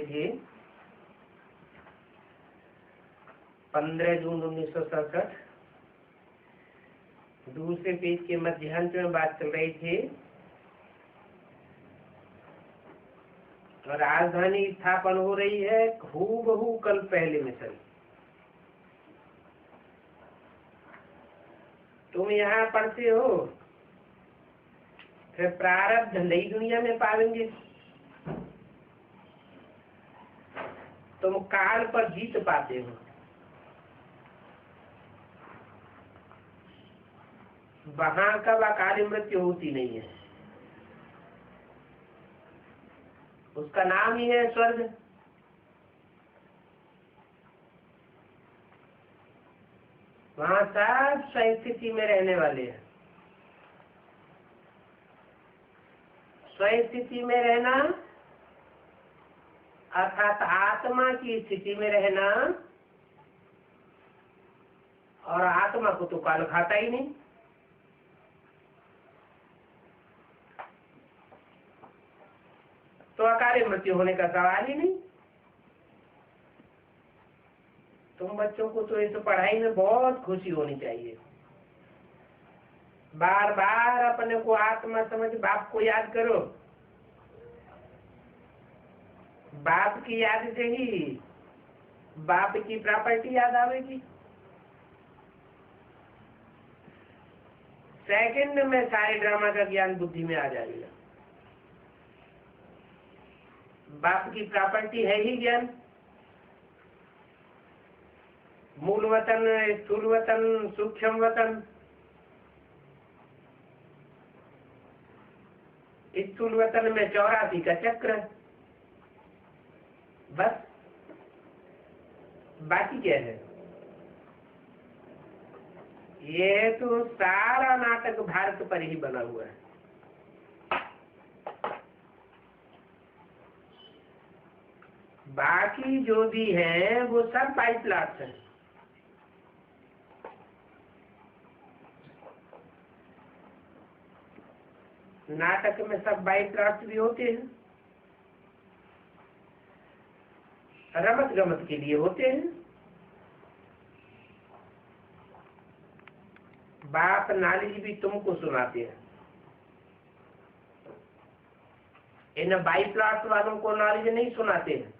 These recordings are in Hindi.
थे 15 जून 1967। दूसरे पेज के मध्यांश में बात चल रही थी राजधानी स्थापन हो रही है हूबहू कल पहले मिसल। तुम यहाँ पढ़ते हो, फिर प्रारब्ध नई दुनिया में पालेंगे। तुम काल पर जीत पाते हो, वहां कब अकाल मृत्यु होती नहीं है। उसका नाम ही है स्वर्ग। वहां सब स्वस्थिति में रहने वाले हैं। स्वस्थिति में रहना अर्थात आत्मा की स्थिति में रहना, और आत्मा को तो काल खाता ही नहीं। तो अकाल मृत्यु होने का सवाल ही नहीं। तुम बच्चों को तो इस पढ़ाई में बहुत खुशी होनी चाहिए। बार बार अपने को आत्मा समझ बाप को याद करो। बाप की याद से ही बाप की प्रॉपर्टी याद आवेगी। सेकंड में सारे ड्रामा का ज्ञान बुद्धि में आ जाएगा। बाप की प्रॉपर्टी है ही ज्ञान। मूल वतन, स्थूल वतन, सूक्ष्म वतन। स्थूल वतन में 84 का चक्र, बस। बाकी क्या है? ये तो सारा नाटक भारत पर ही बना हुआ है। बाकी जो भी है वो सब बाई प्लॉट्स है। नाटक में सब बाई प्लॉट्स भी होते हैं, रमत गमत के लिए होते हैं। बाप नॉलेज भी तुमको सुनाते हैं। इन बाई प्लॉट वालों को नॉलेज नहीं सुनाते हैं।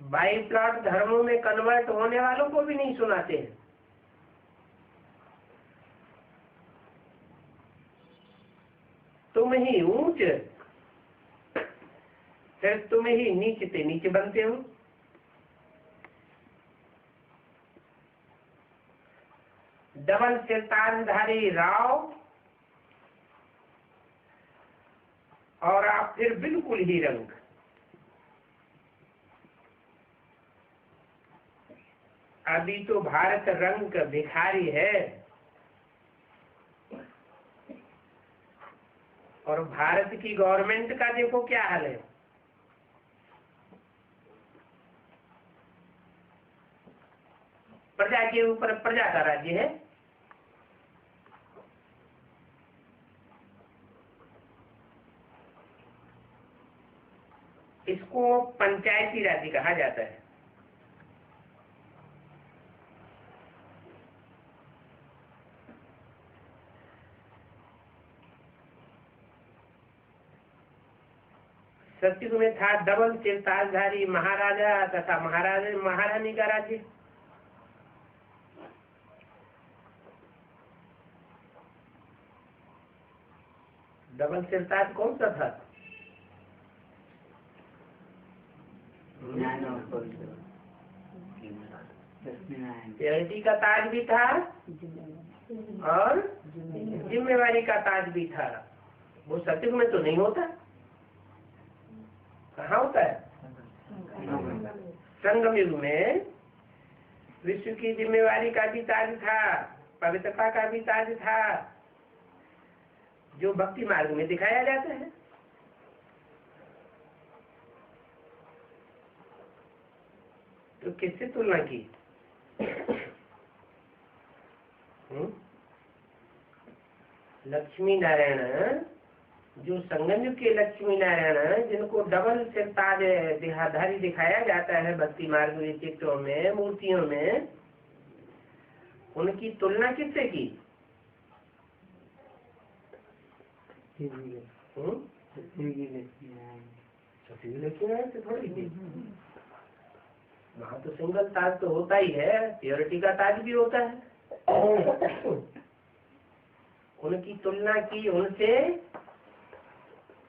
बाई प्लॉट धर्मों में कन्वर्ट होने वालों को भी नहीं सुनाते हैं। तुम ही ऊंच, फिर तुम ही नीचे से नीचे बनते हो। डबल सिरताजधारी राव, और आप फिर बिल्कुल ही रंग। अभी तो भारत रंग का भिखारी है, और भारत की गवर्नमेंट का देखो क्या हाल है। प्रजा के ऊपर प्रजा का राज्य है। इसको पंचायती राज्य कहा जाता है। सतयुग में था डबल सिरताजधारी महाराजा तथा महारानी का राज्य। डबल सिरताज कौन सा था? प्योरिटी का ताज भी था और जिम्मेवारी का ताज भी था। वो सतयुग में तो नहीं होता। कहाँ होता है? संगम युग में विश्व की जिम्मेवारी का भी ताज था, पवित्रता का भी ताज था, जो भक्ति मार्ग में दिखाया जाता है। तो किससे तुलना की? लक्ष्मी नारायण जो संगम युग के लक्ष्मी नारायण हैं, जिनको डबल सिर ताज देहाधारी दिखाया जाता है भक्ति मार्ग के चित्रों में, मूर्तियों में, उनकी तुलना किससे की? लक्ष्मी से थोड़ी की। वहाँ तो सिंगल ताज तो होता ही है, प्योरिटी का ताज भी होता है। उनकी तुलना की उनसे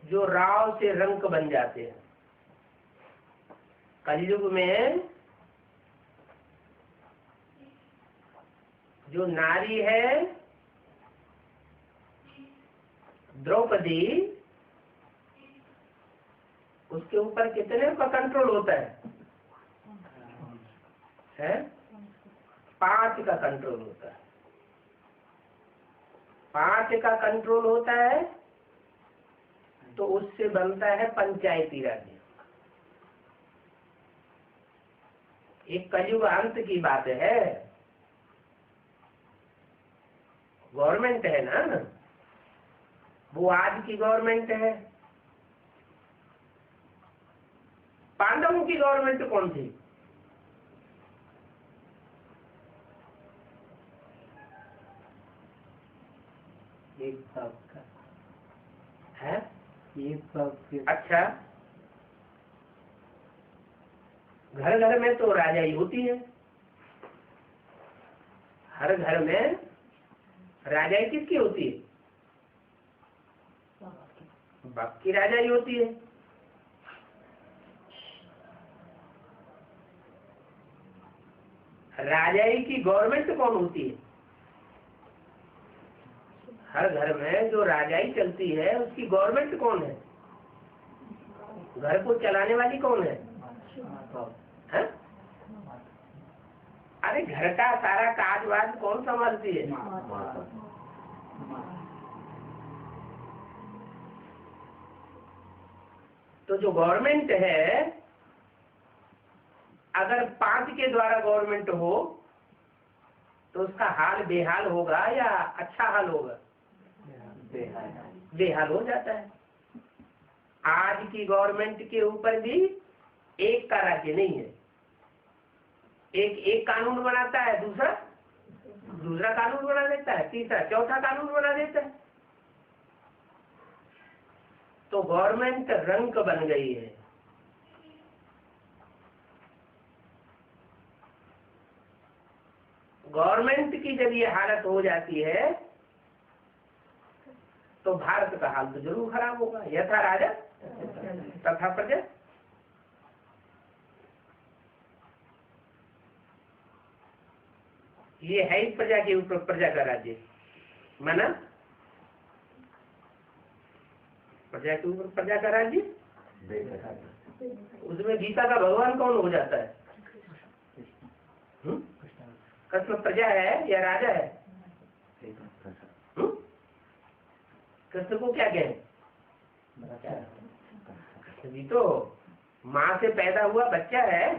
जो राव से रंक बन जाते हैं। कलयुग में जो नारी है द्रौपदी, उसके ऊपर कितने का कंट्रोल होता है? 5 का कंट्रोल होता है। 5 का कंट्रोल होता है तो उससे बनता है पंचायती राज्य। एक कलयुग अंत की बात है, गवर्नमेंट है ना, वो आज की गवर्नमेंट है। पांडवों की गवर्नमेंट कौन थी? एक बाप का है, एक बाप के। अच्छा, घर घर में तो राजाई होती है। हर घर में राजाई किसकी होती है? बाप की राजाई होती है। राजाई की गवर्नमेंट कौन होती है? हर घर में जो राजाई चलती है उसकी गवर्नमेंट कौन है? घर को चलाने वाली कौन है? है? अरे घर का सारा काजवाज कौन संभालती है? तो जो गवर्नमेंट है, अगर 5 के द्वारा गवर्नमेंट हो तो उसका हाल बेहाल होगा या अच्छा हाल होगा? बेहाल हो जाता है। आज की गवर्नमेंट के ऊपर भी एक का राज्य नहीं है। एक कानून बनाता है, दूसरा कानून बना देता है, तीसरा चौथा कानून बना देता है। तो गवर्नमेंट रंक बन गई है। गवर्नमेंट की जब ये हालत हो जाती है तो भारत का हाल तो जरूर खराब होगा। यथा राजा तथा प्रजा। ये है ही प्रजा के ऊपर प्रजा का राज्य, माना प्रजा के ऊपर प्रजा का राज्य। उसमें गीता का भगवान कौन हो जाता है? कृष्ण प्रजा है या राजा है? कृष्ण को क्या कहें? कृष्ण जी तो माँ से पैदा हुआ बच्चा है।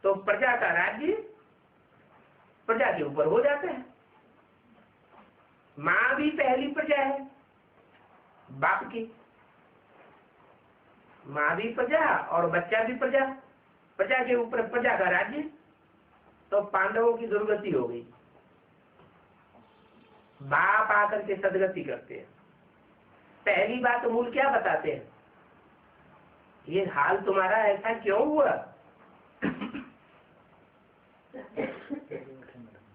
तो प्रजा का राज्य प्रजा के ऊपर हो जाता है। माँ भी पहली प्रजा है बाप की। माँ भी प्रजा और बच्चा भी प्रजा, प्रजा के ऊपर प्रजा का राज्य। तो पांडवों की दुर्गति हो गई। बाप आकर के सदगति करते हैं। पहली बात मूल क्या बताते हैं? ये हाल तुम्हारा ऐसा क्यों हुआ?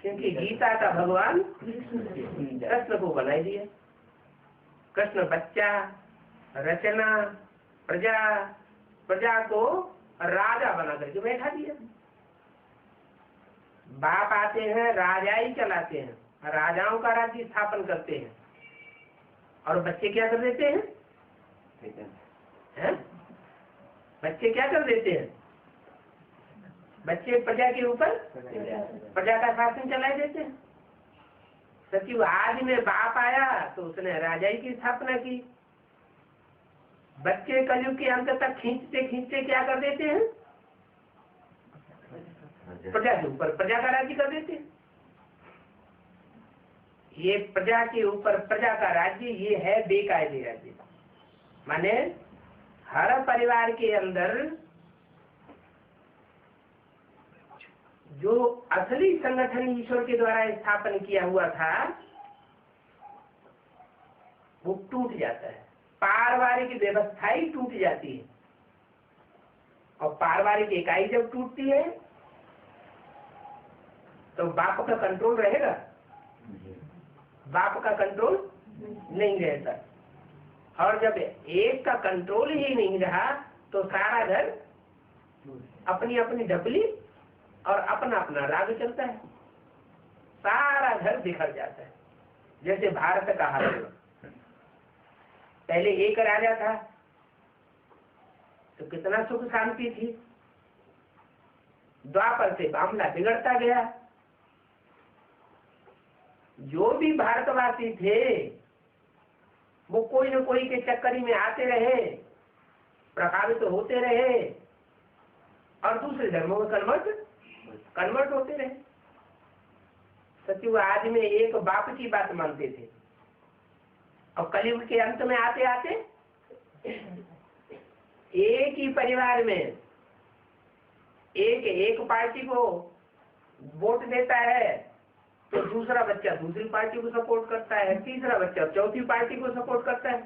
क्योंकि गीता का भगवान कृष्ण को बनाई दिया। कृष्ण बच्चा, रचना, प्रजा को राजा बना करके बैठा दिया। बाप आते हैं, राजाई चलाते हैं, राजाओं का राज्य स्थापन करते हैं। और बच्चे क्या कर देते हैं? बच्चे क्या कर देते हैं? बच्चे प्रजा के ऊपर प्रजा का शासन चला देते हैं। सचिव आज में बाप आया तो उसने राजाई की स्थापना की। बच्चे कलयुग के अंत तक खींचते खींचते क्या कर देते हैं? प्रजा के ऊपर प्रजा का राज्य कर देते हैं। ये प्रजा के ऊपर प्रजा का राज्य, ये है बेकायदे राज्य। माने हर परिवार के अंदर जो असली संगठन ईश्वर के द्वारा स्थापन किया हुआ था वो टूट जाता है, पारिवारिक व्यवस्था ही टूट जाती है। और पारिवारिक इकाई जब टूटती है तो बाप का कंट्रोल रहेगा? बाप का कंट्रोल नहीं रहता। और जब एक का कंट्रोल ही नहीं रहा तो सारा घर अपनी अपनी ढपली और अपना अपना राग चलता है, सारा घर बिखर जाता है। जैसे भारत का हाल हुआ, पहले एक राजा था तो कितना सुख शांति थी, द्वापर से मामला बिगड़ता गया। जो भी भारतवासी थे वो कोई न कोई के चक्करी में आते रहे, प्रभावित होते रहे और दूसरे धर्मों में कन्वर्ट होते रहे। सचिव आज में एक बाप की बात मानते थे और कलयुग के अंत में आते आते एक ही परिवार में एक पार्टी को वोट देता है तो दूसरा बच्चा दूसरी पार्टी को सपोर्ट करता है, तीसरा बच्चा चौथी पार्टी को सपोर्ट करता है।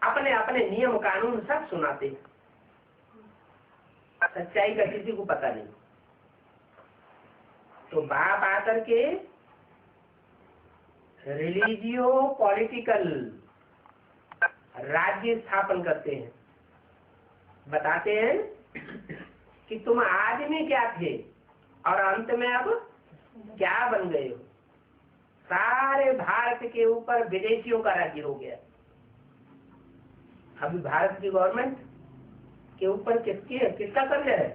अपने अपने नियम कानून सब सुनाते हैं, सच्चाई का किसी को पता नहीं। तो बाप आकर के रिलीजियो पॉलिटिकल राज्य स्थापन करते हैं, बताते हैं कि तुम आदमी क्या थे और अंत में अब क्या बन गए हो। सारे भारत के ऊपर विदेशियों का राज्य हो गया। अभी भारत की गवर्नमेंट के ऊपर किसका कर्जा है?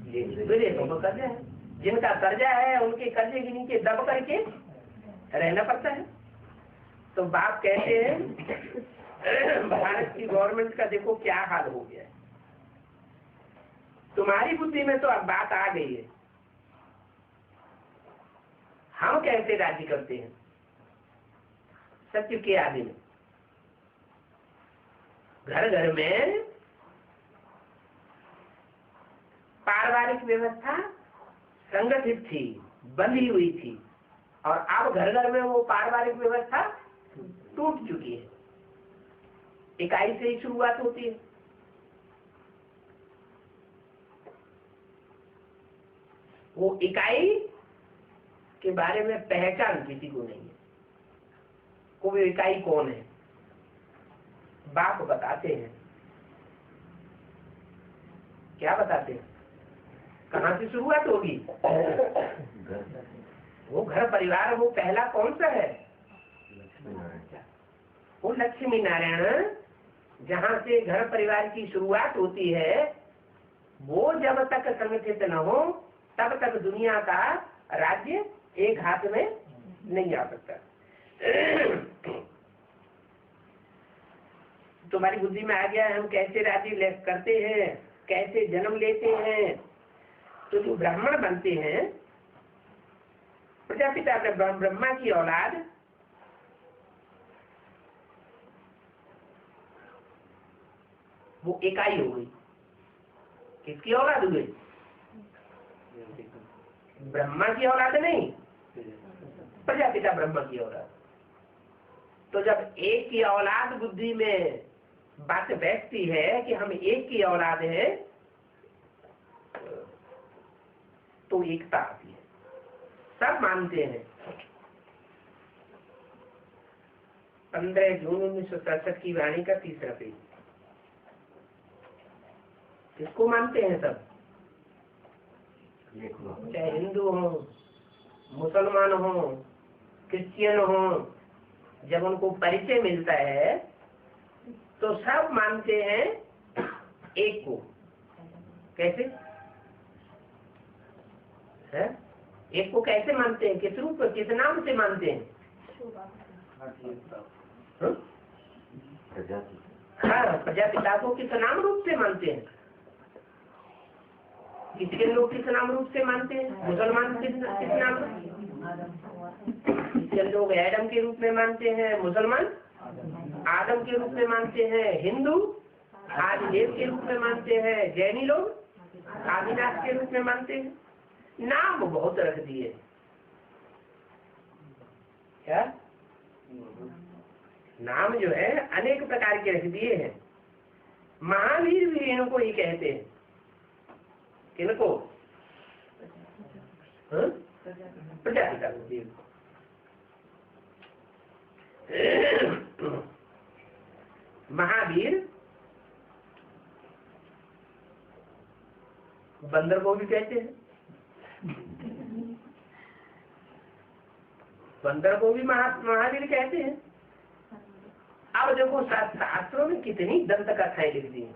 विदेशों का कर्जा है। जिनका कर्जा है उनके कर्जे के नीचे दब करके रहना पड़ता है। तो बाप कहते हैं भारत की गवर्नमेंट का देखो क्या हाल हो गया है। तुम्हारी बुद्धि में तो अब बात आ गई है, हम कैसे राज्य करते हैं सत्य के आदि में। घर घर में पारिवारिक व्यवस्था संगठित थी, बंधी हुई थी, और अब घर घर में वो पारिवारिक व्यवस्था टूट चुकी है। इकाई से ही शुरुआत होती है। वो इकाई के बारे में पहचान किसी को नहीं है। कोई इकाई कौन है बाप बताते हैं। क्या बताते हैं? कहाँ से शुरुआत होगी? वो घर परिवार वो पहला कौन सा है? वो लक्ष्मी नारायण, जहाँ से घर परिवार की शुरुआत होती है, वो जब तक संगठित न हो तब तक दुनिया का राज्य एक हाथ में नहीं आ सकता। तुम्हारी बुद्धि में आ गया है हम कैसे राज्य करते हैं, कैसे जन्म लेते हैं। तो जो ब्राह्मण बनते हैं, प्रजापिता ब्रह्मा की औलाद, वो इकाई हो गई। किसकी औलाद हुई? ब्रह्मा की औलाद नहीं, प्रजापिता ब्रह्मा की औलाद। तो जब एक की औलाद बुद्धि में बात बैठती है कि हम एक की औलाद है, तो एकता आती है, सब मानते हैं। 15 जून 1967 की वाणी का 3रा पेज। किसको मानते हैं सब? चाहे हिंदू हो, मुसलमान हो, क्रिश्चियन हो, जब उनको परिचय मिलता है तो सब मानते हैं एक को। कैसे है? एक को कैसे मानते हैं? किस रूप, किस नाम से मानते हैं? हाँ, प्रजापिता को किस नाम रूप से मानते हैं? क्रिश्चियन लोग किस नाम रूप से मानते हैं? मुसलमान किस नाम रूप? क्रिश्चियन लोग एडम के रूप में मानते हैं, मुसलमान आदम के रूप में मानते हैं, हिंदू आदिदेव के रूप में मानते हैं, जैनी लोग आदिनाथ के रूप में मानते हैं। नाम बहुत रख दिए। क्या नाम जो है अनेक प्रकार के रख दिए हैं। महावीर भी इनको ही कहते हैं। किनको? प्रजापिता को। महावीर बंदर को भी कहते हैं, बंदर को भी महावीर कहते हैं। अब देखो शास्त्रों में कितनी दंत कथाएं लिख दी हैं।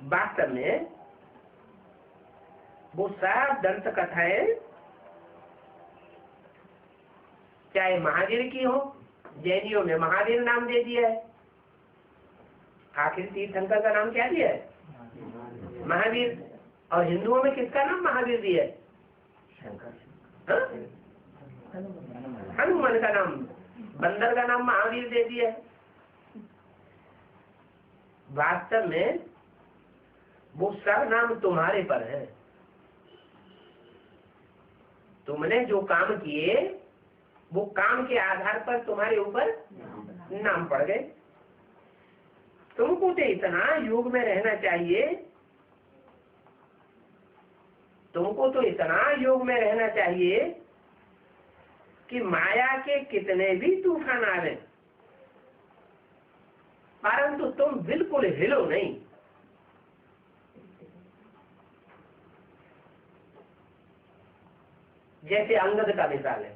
वास्तव में वो सब दंत कथाएं चाहे महावीर की हो, जैनियों में महावीर नाम दे दिया है, आखिर तीर्थंकर का नाम क्या दिया है? महावीर। और हिंदुओं में किसका नाम महावीर दिया है? हनुमान का नाम, बंदर का नाम महावीर दे दिया है। वास्तव में वो सब नाम तुम्हारे पर है। तुमने जो काम किए वो काम के आधार पर तुम्हारे ऊपर नाम पड़ गए। तुमको तो इतना योग में रहना चाहिए, तुमको तो इतना योग में रहना चाहिए कि माया के कितने भी तूफान आ रहे परंतु तुम बिल्कुल हिलो नहीं। जैसे अंगद का मिसाल है।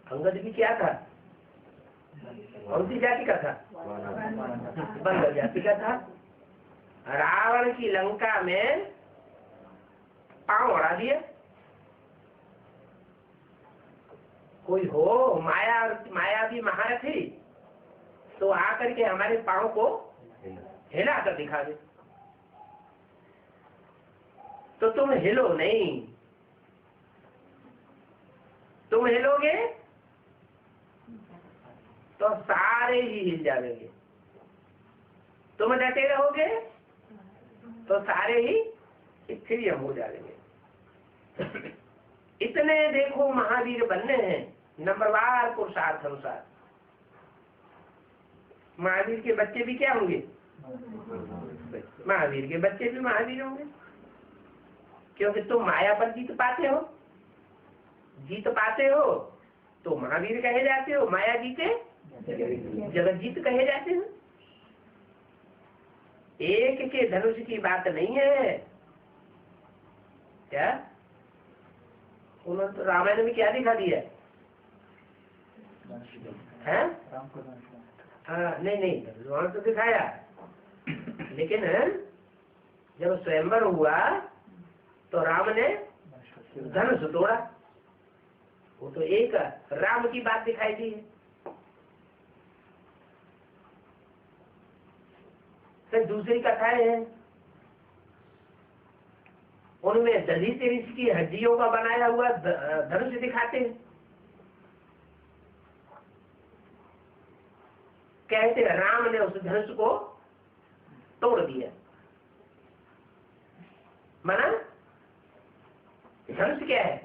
अंगद भी क्या था? कौन सी जाति का था? बंदर जाति का था। रावण की लंका में पांव अड़ा दिया। कोई हो माया भी महारथी तो आकर के हमारे पांव को हिला कर दिखा दे। तो तुम हिलो नहीं। तुम हिलोगे तो सारे ही हिल जाएंगे। तुम डटे रहोगे तो सारे ही स्थिर हो जाएंगे। इतने देखो महावीर बनने हैं नंबरवार पुरुषार्थ अनुसार। महावीर के बच्चे भी क्या होंगे? महावीर के बच्चे भी महावीर होंगे, क्योंकि तुम माया पर जीत पाते हो। जीत पाते हो तो महावीर कहे जाते हो, माया जीते जगत जीत कहे जाते हैं। एक के धनुष की बात नहीं है। क्या उन्होंने तो रामायण में क्या दिखा दिया है? नहीं उन्होंने तो दिखाया, लेकिन जब स्वयंवर हुआ तो राम ने धनुष तोड़ा। वो तो एक राम की बात दिखाई दी है। फिर दूसरी कथाएं हैं, उनमें दधीच ऋषि की हड्डियों का बनाया हुआ धनुष दिखाते हैं। कहते हैं राम ने उस धनुष को तोड़ दिया। माना धनुष क्या है?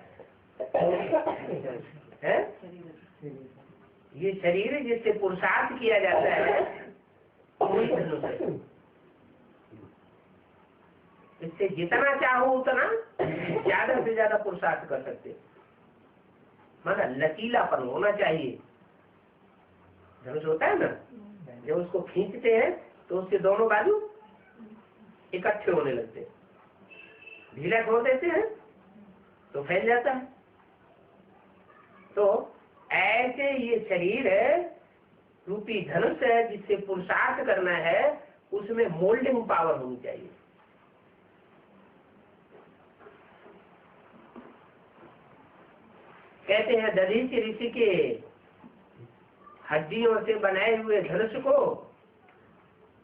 ये शरीर जिससे पुरुषार्थ किया जाता है वही धनुष है। इससे जितना चाहो उतना ज्यादा से ज्यादा पुरुषार्थ कर सकते। मगर लचीलापन होना चाहिए। धनुष होता है ना, जब उसको खींचते हैं तो उसके दोनों बाजू इकट्ठे होने लगते हैं। ढीला छोड़ देते हैं तो फैल जाता है। तो ऐसे ये शरीर रूपी धनुष है जिससे पुरुषार्थ करना है, उसमें मोल्डिंग पावर होनी चाहिए। कहते हैं दधीच ऋषि के हड्डियों से बनाए हुए धनुष को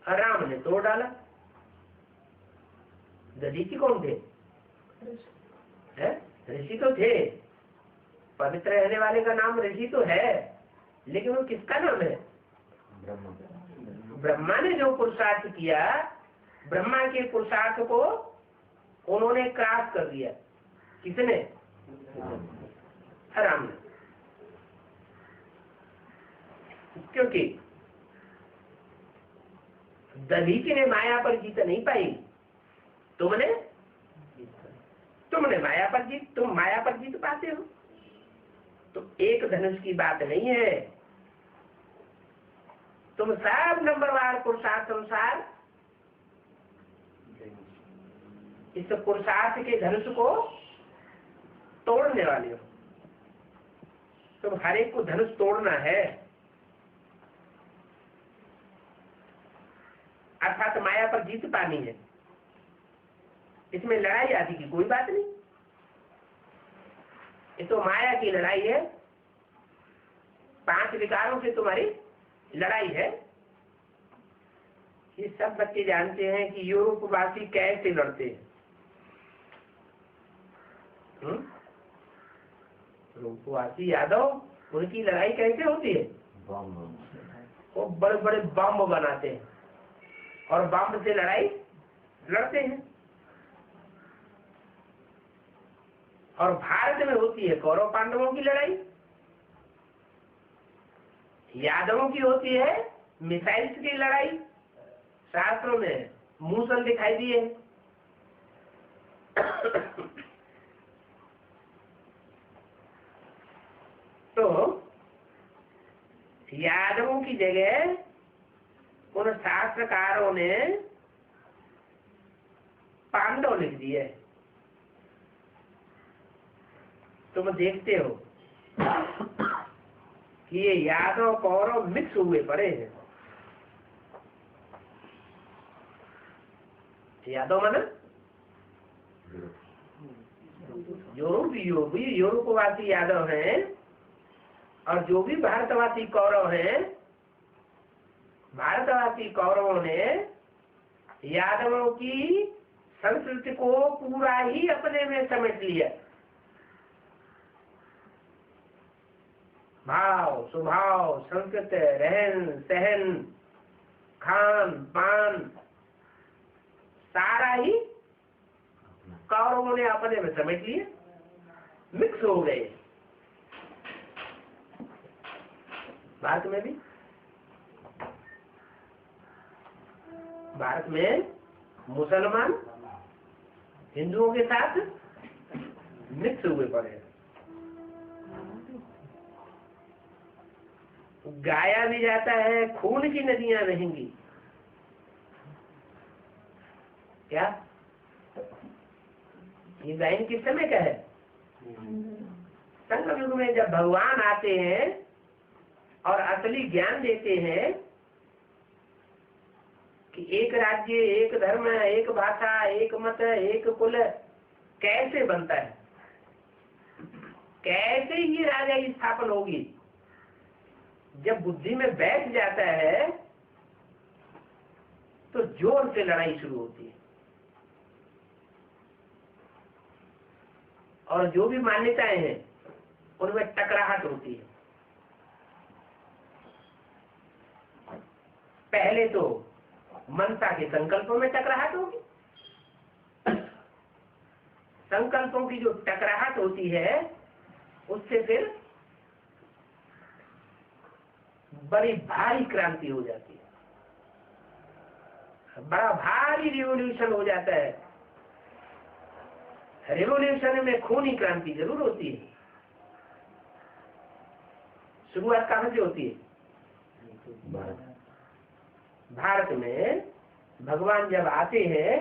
राम ने तोड़ डाला। दधीची कौन थे? ऋषि तो थे, पवित्र रहने वाले का नाम ऋषि तो है, लेकिन वो किसका नाम है? ब्रह्मा ने जो पुरुषार्थ किया, ब्रह्मा के पुरुषार्थ को उन्होंने क्रॉस कर दिया। किसने? राम ने। क्योंकि दधीची ने माया पर जीत नहीं पाई, तुमने माया पर जीत, तुम माया पर जीत पाते हो। तो एक धनुष की बात नहीं है, तुम सब नंबरवार पुरुषार्थ अनुसार इस पुरुषार्थ के धनुष को तोड़ने वाले हो। तुम हर एक को धनुष तोड़ना है, अर्थात माया पर जीत पानी है। इसमें लड़ाई आदि की कोई बात नहीं, ये तो माया की लड़ाई है, 5 विकारों से तुम्हारी लड़ाई है। ये सब बच्चे जानते हैं कि यूरोपवासी कैसे लड़ते हैं। यूरोपवासी यादव, उनकी लड़ाई कैसे होती है? वो बड़े बड़े बम बनाते हैं और बम से लड़ाई लड़ते हैं। और भारत में होती है कौरव पांडवों की लड़ाई, यादवों की होती है मिसाइल्स की लड़ाई। शास्त्रों में मूसल दिखाई दिए। तो यादवों की जगह उन शास्त्रकारों ने पांडव लिख दिए। तुम देखते हो कि ये यादव कौरव मिक्स हुए पड़े हैं। यादव माना यूरोपवासी यादव हैं, और जो भी भारतवासी कौरव हैं, भारतवासी कौरवों ने यादवों की संस्कृति को पूरा ही अपने में समेट लिया। भाव, स्वभाव, संस्कृत, रहन सहन, खान पान, सारा ही कौरवों ने अपने में समेट लिए, मिक्स हो गए। भारत में भी, भारत में मुसलमान हिंदुओं के साथ मिक्स हुए पड़े हैं। गाया भी जाता है, खून की नदियां बहेंगी। क्या ये गायन किस समय का है? संगम युग में जब भगवान आते हैं और असली ज्ञान देते हैं कि एक राज्य, एक धर्म, एक भाषा, एक मत, एक कुल कैसे बनता है, कैसे ये राजा की स्थापना होगी, जब बुद्धि में बैठ जाता है तो जोर से लड़ाई शुरू होती है। और जो भी मान्यताएं हैं उनमें टकराहट होती है। पहले तो मनसा के संकल्पों में टकराहट होगी। संकल्पों की जो टकराहट होती है उससे फिर बड़ी भारी क्रांति हो जाती है, बड़ा भारी रिवॉल्यूशन हो जाता है। रिवॉल्यूशन में खूनी क्रांति जरूर होती है। शुरुआत कहां से होती है? भारत में भगवान जब आते हैं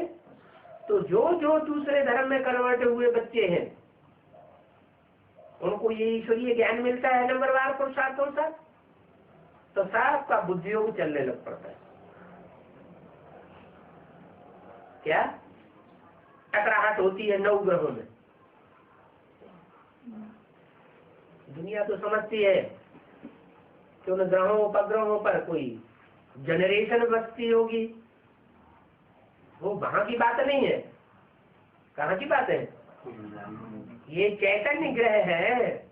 तो जो जो दूसरे धर्म में कन्वर्ट हुए बच्चे हैं उनको ये ईश्वरीय ज्ञान मिलता है नंबरवार पुरुषार्थों से, तो सबका बुद्धियोग चलने लग पड़ता है। क्या टकराहट होती है 9 ग्रहों में। दुनिया तो समझती है कि उन ग्रहों उपग्रहों पर कोई जनरेशन बचती होगी, वो वहां की बात नहीं है। कहाँ की बात है? ये चैतन्य ग्रह है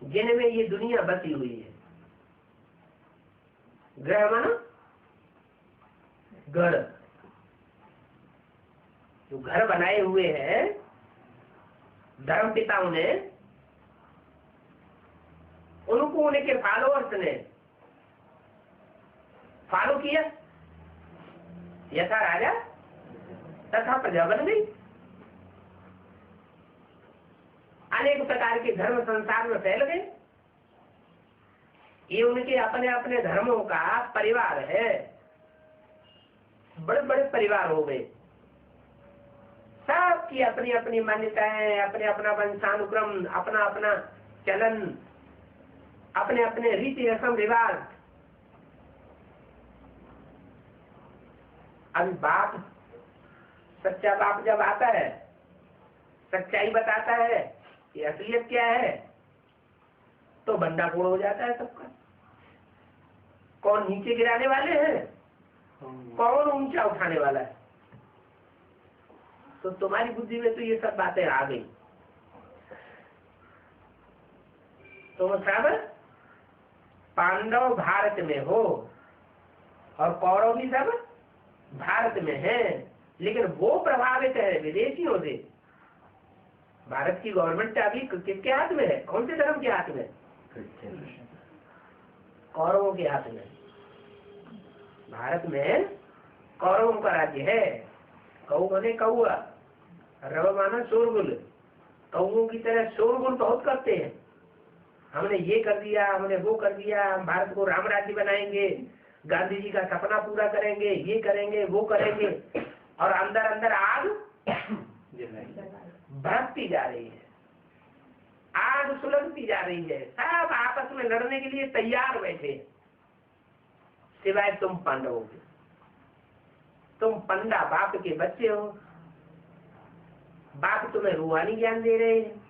जिनमें ये दुनिया बसी हुई है। ग्रह माना घर, जो घर बनाए हुए हैं धर्म पिताओं ने, उनको उनके फॉलोअर्स ने फॉलो किया। यथा राजा तथा प्रजा बन गई। अनेक प्रकार के धर्म संसार में फैल गए। ये उनके अपने अपने धर्मों का परिवार है। बड़े बड़े परिवार हो गए, सबकी अपनी अपनी मान्यताएं, अपने अपना वंशानुक्रम, अपना अपना चलन, अपने अपने रीति रस्म रिवाज। अभी बाप, सच्चा बाप जब आता है, सच्चाई बताता है कि असलियत क्या है, तो भंडाफोड़ हो जाता है सबका। कौन नीचे गिराने वाले हैं, कौन ऊंचा उठाने वाला है। तो तुम्हारी बुद्धि में तो ये सब बातें आ गई। तुम सब पांडव भारत में हो और कौरव भी सब भारत में है, लेकिन वो प्रभावित है विदेशियों से। भारत की गवर्नमेंट अभी किसके हाथ में है? कौन से धर्म के हाथ में? कौरवों के हाथ में। भारत में कौरवों का राज्य है। कौ माने कौआ, रव माना शोरगुल। कौओं की तरह शोरगुल बहुत करते हैं। हमने ये कर दिया, हमने वो कर दिया, हम भारत को राम राज्य बनाएंगे, गांधी जी का सपना पूरा करेंगे, ये करेंगे वो करेंगे, और अंदर अंदर आग भड़कती जा रही है, आग सुलगती जा रही है। सब आपस में लड़ने के लिए तैयार बैठे, सिवाय तुम पांडवों के। तुम पंडा बाप के बच्चे हो। बाप तुम्हें रूहानी ज्ञान दे रहे हैं,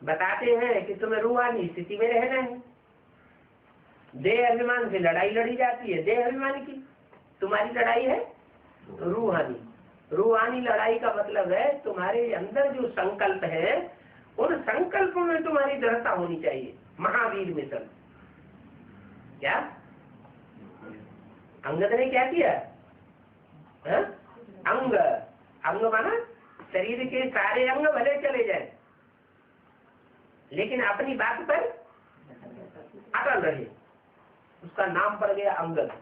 बताते हैं कि तुम्हें रूहानी स्थिति में रहना है। देह अभिमान से लड़ाई लड़ी जाती है, देह अभिमान की। तुम्हारी लड़ाई है रूहानी। रूहानी लड़ाई का मतलब है तुम्हारे अंदर जो संकल्प है, उन संकल्पों में तुम्हारी दृढ़ता होनी चाहिए। महावीर मिशन क्या अंगद ने क्या किया? अंग, अंग माना शरीर के सारे अंग भले चले जाए, लेकिन अपनी बात पर अटल रहे। उसका नाम पड़ गया अंगद।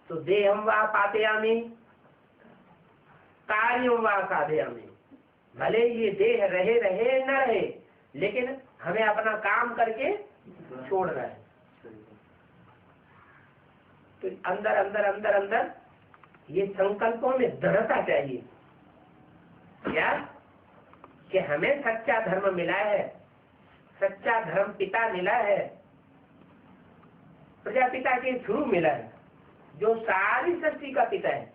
तो देहम वा पातयामि कार्यम वा साधयामि। भले ये देह रहे रहे न रहे, लेकिन हमें अपना काम करके छोड़ना है। तो अंदर अंदर अंदर अंदर ये संकल्पों में दृढ़ता चाहिए। क्या कि हमें सच्चा धर्म मिला है, सच्चा धर्म पिता मिला है, प्रजापिता के थ्रू मिला है, जो सारी सृष्टि का पिता है।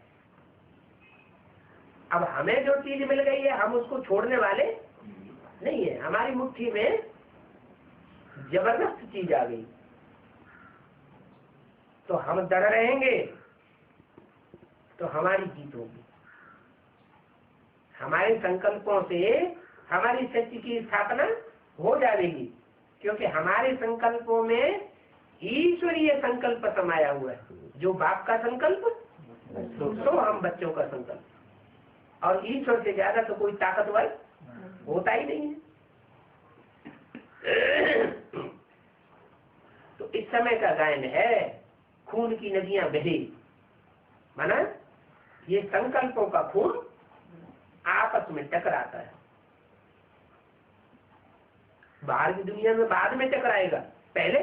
अब हमें जो चीज मिल गई है, हम उसको छोड़ने वाले नहीं है। हमारी मुट्ठी में जबरदस्त चीज आ गई, तो हम डर रहेंगे तो हमारी जीत होगी। हमारे संकल्पों से हमारी सत्य की स्थापना हो जाएगी, क्योंकि हमारे संकल्पों में ईश्वरीय संकल्प समाया हुआ है। जो बाप का संकल्प, तो हम बच्चों का संकल्प। और ईश्वर से ज्यादा तो कोई ताकतवर होता ही नहीं है। तो इस समय का गायन है खून की नदियां बही, माना ये संकल्पों का खून आपस में टकराता है। बाहर की दुनिया में बाद में टकराएगा, पहले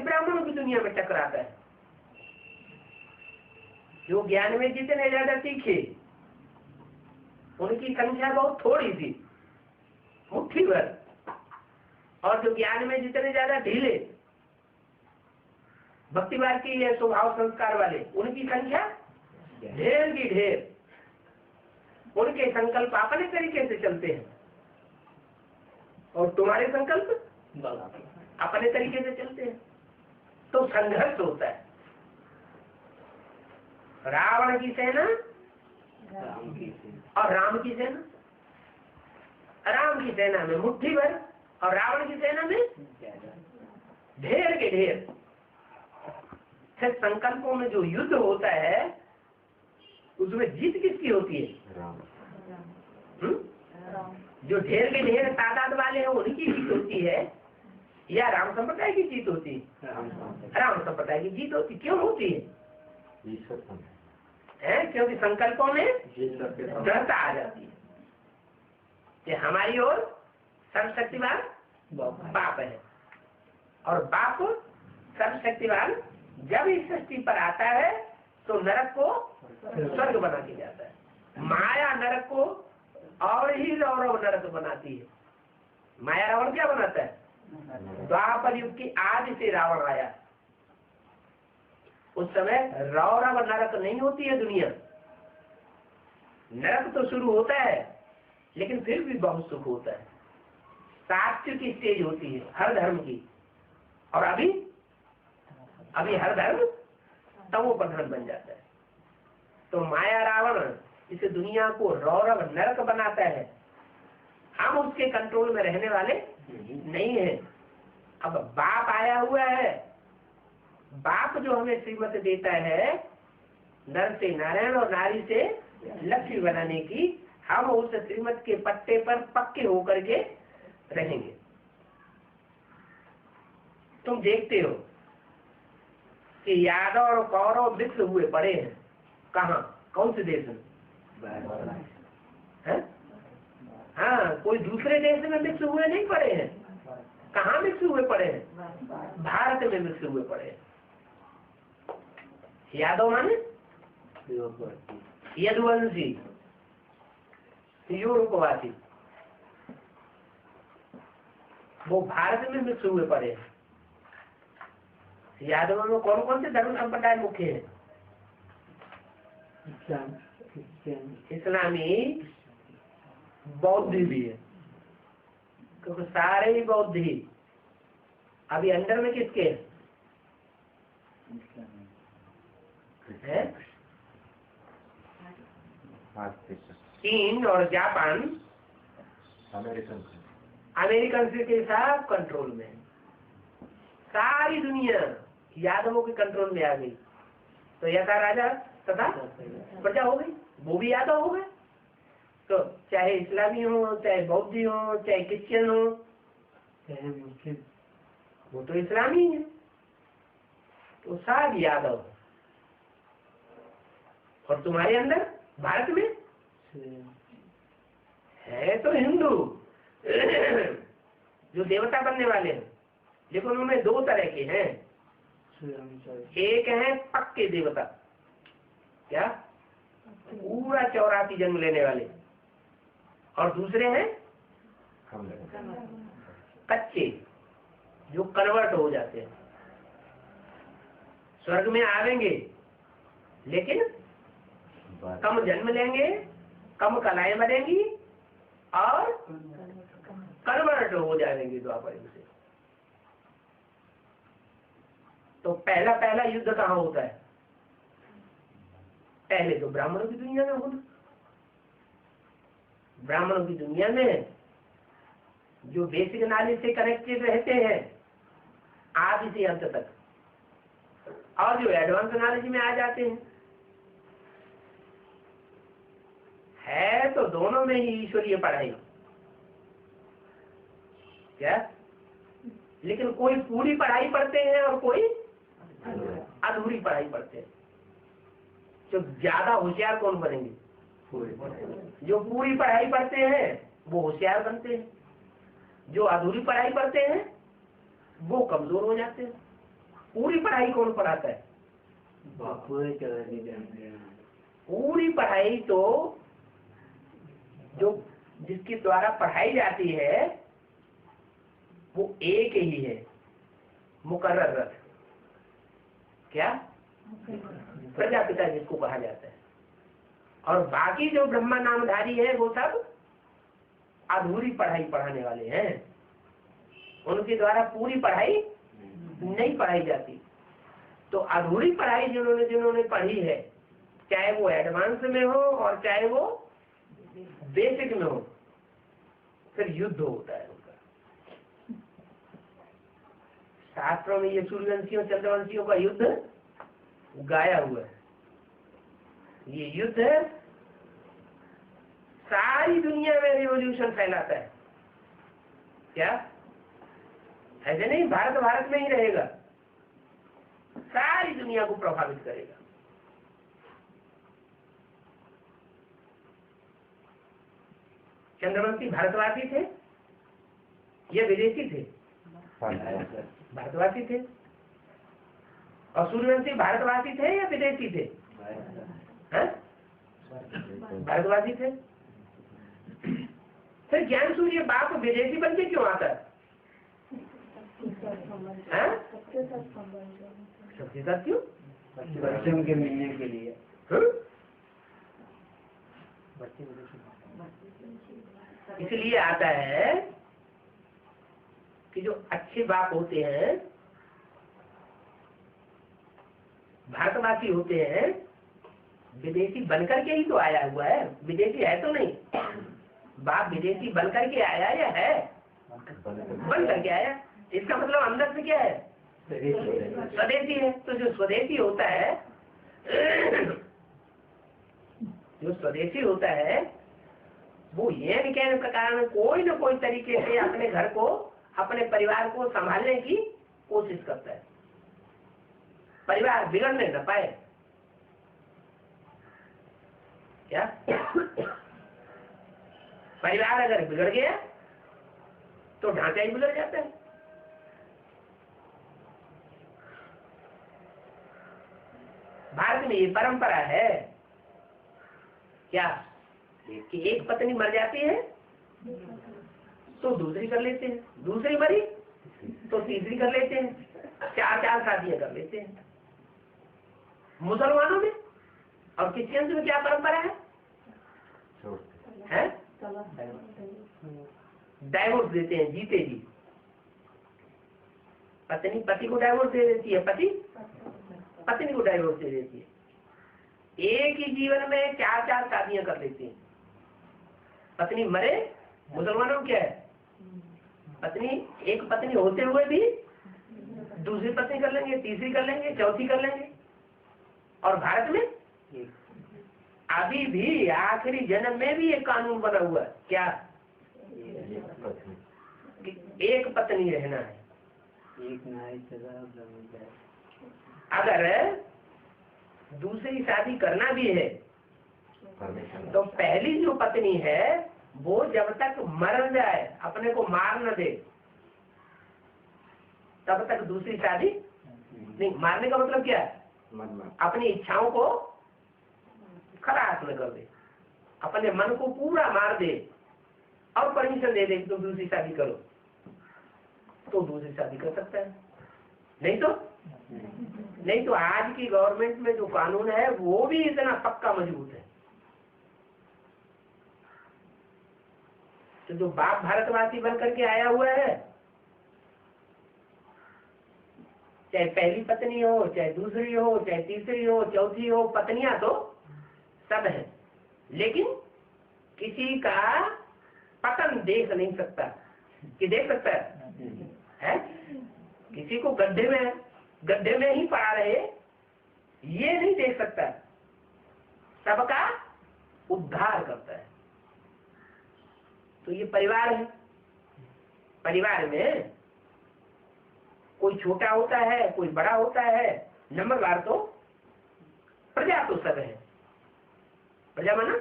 ब्राह्मणों की दुनिया में टकराता है। जो ज्ञान में जितने ज्यादा सीखे, उनकी संख्या बहुत थोड़ी थी, मुट्ठी भर। और जो ज्ञान में जितने ज्यादा ढीले, भक्तिवाद की या स्वभाव संस्कार वाले, उनकी संख्या ढेर की ढेर। उनके संकल्प अपने तरीके से चलते हैं। और तुम्हारे संकल्प अपने तरीके से चलते हैं, तो संघर्ष होता है। रावण की सेना और राम की सेना, राम की सेना में मुट्ठी भर और रावण की सेना में ढेर के ढेर। फिर संकल्पों में जो युद्ध होता है उसमें जीत किसकी होती है? जो ढेर के ढेर तादाद वाले हैं उनकी जीत होती है या राम संप्रदाय की जीत होती है? राम संप्रदाय की जीत होती। क्यों होती है? क्योंकि संकल्पों में दृढ़ता आ जाती है कि हमारी ओर सर्वशक्तिवान बाप है, और बाप सर्वशक्तिवान जब इस सृष्टि पर आता है तो नरक को स्वर्ग बना के जाता है। माया नरक को और ही रौरव नरक बनाती है। माया रावण क्या बनाता है? द्वापर युग की आदि से रावण आया, उस समय रौरव नरक नहीं होती है दुनिया। नरक तो शुरू होता है लेकिन फिर भी बहुत सुख होता है। सात्विक की स्टेज होती है हर धर्म की, और अभी हर धर्म तमो प्रधान बन जाता है। तो माया रावण इस दुनिया को रौरव नरक बनाता है। हम उसके कंट्रोल में रहने वाले नहीं है। अब बाप आया हुआ है, बाप जो हमें श्रीमत देता है नर से नारायण और नारी से लक्ष्मी बनाने की, हम उस श्रीमत के पट्टे पर पक्के होकर के रहेंगे। तुम देखते हो कि यादव और कौरव मिक्स हुए पड़े हैं। कहाँ? कौन से देश में? हाँ, कोई दूसरे देश में मिक्स हुए नहीं पड़े हैं। कहाँ मिक्स हुए पड़े हैं? भारत में मिक्स हुए पड़े हैं। यादव माने यदुवंशी, यूरोपवासी, वो भारत में मिक्स हुए पड़े हैं। यादवों में कौन कौन से धर्म संप्रदाय मुख्य है? इस्लामी, बौद्ध भी है, क्योंकि सारे ही बौद्ध ही। अभी अंदर में किसके है? चीन और जापान अमेरिकन के साथ कंट्रोल में। सारी दुनिया यादवों के कंट्रोल में आ गई, तो यथा राजा तथा प्रजा हो गई, वो भी यादव हो गए। तो चाहे इस्लामी हो, चाहे बौद्धी हो, चाहे क्रिश्चियन हो, चाहे मुस्लिम, वो तो इस्लामी है, तो सब यादव। और तुम्हारे अंदर भारत में है तो हिंदू जो देवता बनने वाले हैं, लेकिन उनमें दो तरह के हैं। एक है पक्के देवता, क्या पूरा 84 जन्म लेने वाले, और दूसरे हैं कच्चे जो कन्वर्ट हो जाते हैं। स्वर्ग में आवेंगे लेकिन कम जन्म लेंगे, कम कलाएं बनेंगी और कन्वर्ट हो जाएंगे द्वापर युग से। तो पहला युद्ध कहाँ होता है? पहले तो ब्राह्मणों की दुनिया में होता। ब्राह्मणों की दुनिया में जो बेसिक नॉलेज से कनेक्टेड रहते हैं आदि से अंत तक, और जो एडवांस नॉलेज में आ जाते हैं, है तो दोनों में ही ईश्वरीय पढ़ाई, क्या? लेकिन कोई पूरी पढ़ाई पढ़ते हैं और कोई अधूरी पढ़ाई पढ़ते हैं। जो ज्यादा होशियार कौन बनेंगे? जो पूरी पढ़ाई पढ़ते हैं वो होशियार बनते हैं, जो अधूरी पढ़ाई पढ़ते हैं वो कमजोर हो जाते हैं। पूरी पढ़ाई कौन पढ़ाता है? पूरी पढ़ाई तो जो जिसके द्वारा पढ़ाई जाती है वो एक ही है, मुकर्रर रथ, क्या? प्रजापिता जिसको कहा जाता है। और बाकी जो ब्रह्मा नामधारी है वो सब अधूरी पढ़ाई पढ़ाने वाले हैं। उनके द्वारा पूरी पढ़ाई नहीं पढ़ाई जाती। तो अधूरी पढ़ाई जिन्होंने जिन्होंने पढ़ी है, चाहे वो एडवांस में हो और चाहे वो बेसिक में हो, फिर युद्ध होता है उनका। शास्त्रों में ये सूर्यवंशियों चंद्रवंशियों का युद्ध गाया हुआ है। ये युद्ध सारी दुनिया में रिवॉल्यूशन फैलाता है। क्या ऐसे नहीं भारत में ही रहेगा, सारी दुनिया को प्रभावित करेगा। चंद्रवंशी भारतवासी थे या विदेशी थे? भारतवासी थे। और सूर्यवंशी भारतवासी थे या विदेशी थे? भारतवासी थे। फिर ज्ञान सूर्य बाप विदेशी बन के क्यों आता है? सबके साथ क्यों? बच्चों के मिलने के लिए। इसलिए आता है कि जो अच्छे बाप होते हैं, भारतवासी होते हैं, विदेशी बनकर के ही तो आया हुआ है। विदेशी है तो नहीं, बाप विदेशी बनकर के आया या है? बन करके आया। इसका मतलब अंदर से क्या है? स्वदेशी है। तो जो स्वदेशी होता है, जो स्वदेशी होता है, वो ये नहीं कहने प्रकार में कोई न कोई तरीके से अपने घर को, अपने परिवार को संभालने की कोशिश करता है, परिवार बिगड़ने न पाए। क्या परिवार अगर बिगड़ गया तो ढांचा ही बिगड़ जाता है। भारत में ये परंपरा है क्या कि एक पत्नी मर जाती है तो दूसरी कर लेते हैं, दूसरी मरी तो तीसरी कर लेते हैं, चार चार शादियां कर लेते हैं। मुसलमानों में और क्रिश्चियंस में क्या परंपरा है? डाइवोर्स देते हैं, जीते जी। पत्नी पति को डाइवोर्स दे देती है, पति पत्नी को डाइवोर्स दे देती है। एक ही जीवन में चार चार शादियां कर लेते हैं। पत्नी मरे, मुसलमानों क्या है, पत्नी एक पत्नी होते हुए भी दूसरी पत्नी कर लेंगे, तीसरी कर लेंगे, चौथी कर लेंगे। और भारत में अभी भी आखिरी जन्म में भी एक कानून बना हुआ है, क्या? एक पत्नी रहना है। अगर दूसरी शादी करना भी है तो पहली जो पत्नी है वो जब तक मर न जाए, अपने को मार न दे, तब तक दूसरी शादी नहीं। मारने का मतलब क्या है? अपनी इच्छाओं को खलास न कर दे, अपने मन को पूरा मार दे और परमिशन दे दे कि तुम दूसरी शादी करो, तो दूसरी शादी कर सकता है। नहीं तो आज की गवर्नमेंट में जो कानून है वो भी इतना पक्का मजबूत है। तो जो बाप भारतवासी बन करके आया हुआ है, चाहे पहली पत्नी हो, चाहे दूसरी हो, चाहे तीसरी हो, चौथी हो, पत्नियां तो सब है, लेकिन किसी का पतन देख नहीं सकता। कि देख सकता है? किसी को गड्ढे में ही पड़ा रहे ये नहीं देख सकता, सबका उद्धार करता है। तो ये परिवार है। परिवार में कोई छोटा होता है, कोई बड़ा होता है, नंबरवार तो प्रजा तो सब है। प्रजा माना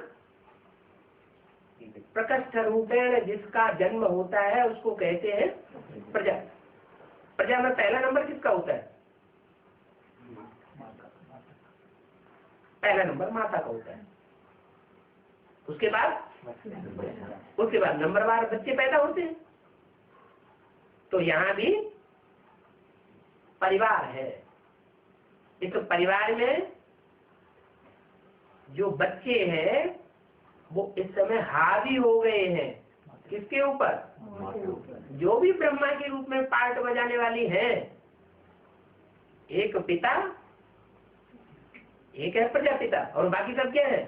प्रकृष्ट रूपेण जिसका जन्म होता है उसको कहते हैं प्रजा। प्रजा में पहला नंबर किसका होता है? पहला नंबर माता का होता है। उसके बाद नंबरवार बच्चे पैदा होते हैं। तो यहाँ भी परिवार है। इस परिवार में जो बच्चे हैं वो इस समय हावी हो गए हैं किसके ऊपर? जो भी ब्रह्मा के रूप में पार्ट बजाने वाली है, एक पिता, एक है प्रजापिता, और बाकी सब क्या है?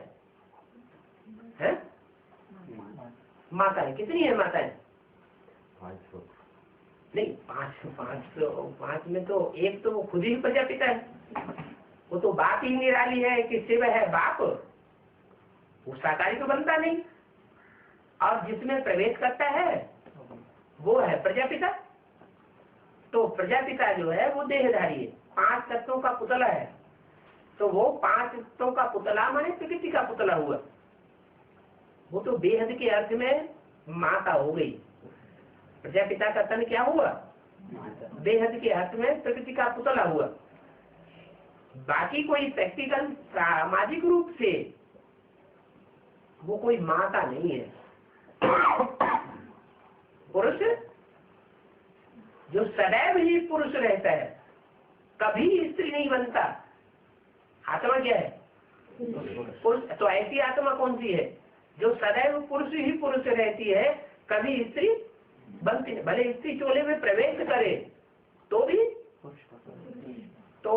माता है। कितनी है माताएं? 500। नहीं, 5 में तो एक तो वो खुद ही प्रजापिता है, वो तो बात ही निराली है कि शिव है बाप, वो साकारी तो बनता नहीं। और जिसमें प्रवेश करता है वो है प्रजापिता। तो प्रजापिता जो है वो देहधारी है, 5 तत्वों का पुतला है। तो वो 5 तत्वों का पुतला माने प्रकृति का पुतला हुआ। वो तो बेहद के अर्थ में माता हो गई। प्रजापिता का तन क्या हुआ? बेहद के अर्थ में प्रकृति का पुतला हुआ। बाकी कोई प्रैक्टिकल सामाजिक रूप से वो कोई माता नहीं है। पुरुष जो सदैव ही पुरुष रहता है, कभी स्त्री नहीं बनता। आत्मा क्या है? पुरुष। तो ऐसी आत्मा कौन सी है जो सदैव पुरुष ही पुरुष रहती है, कभी स्त्री बनती है? भले स्त्री चोले में प्रवेश करे तो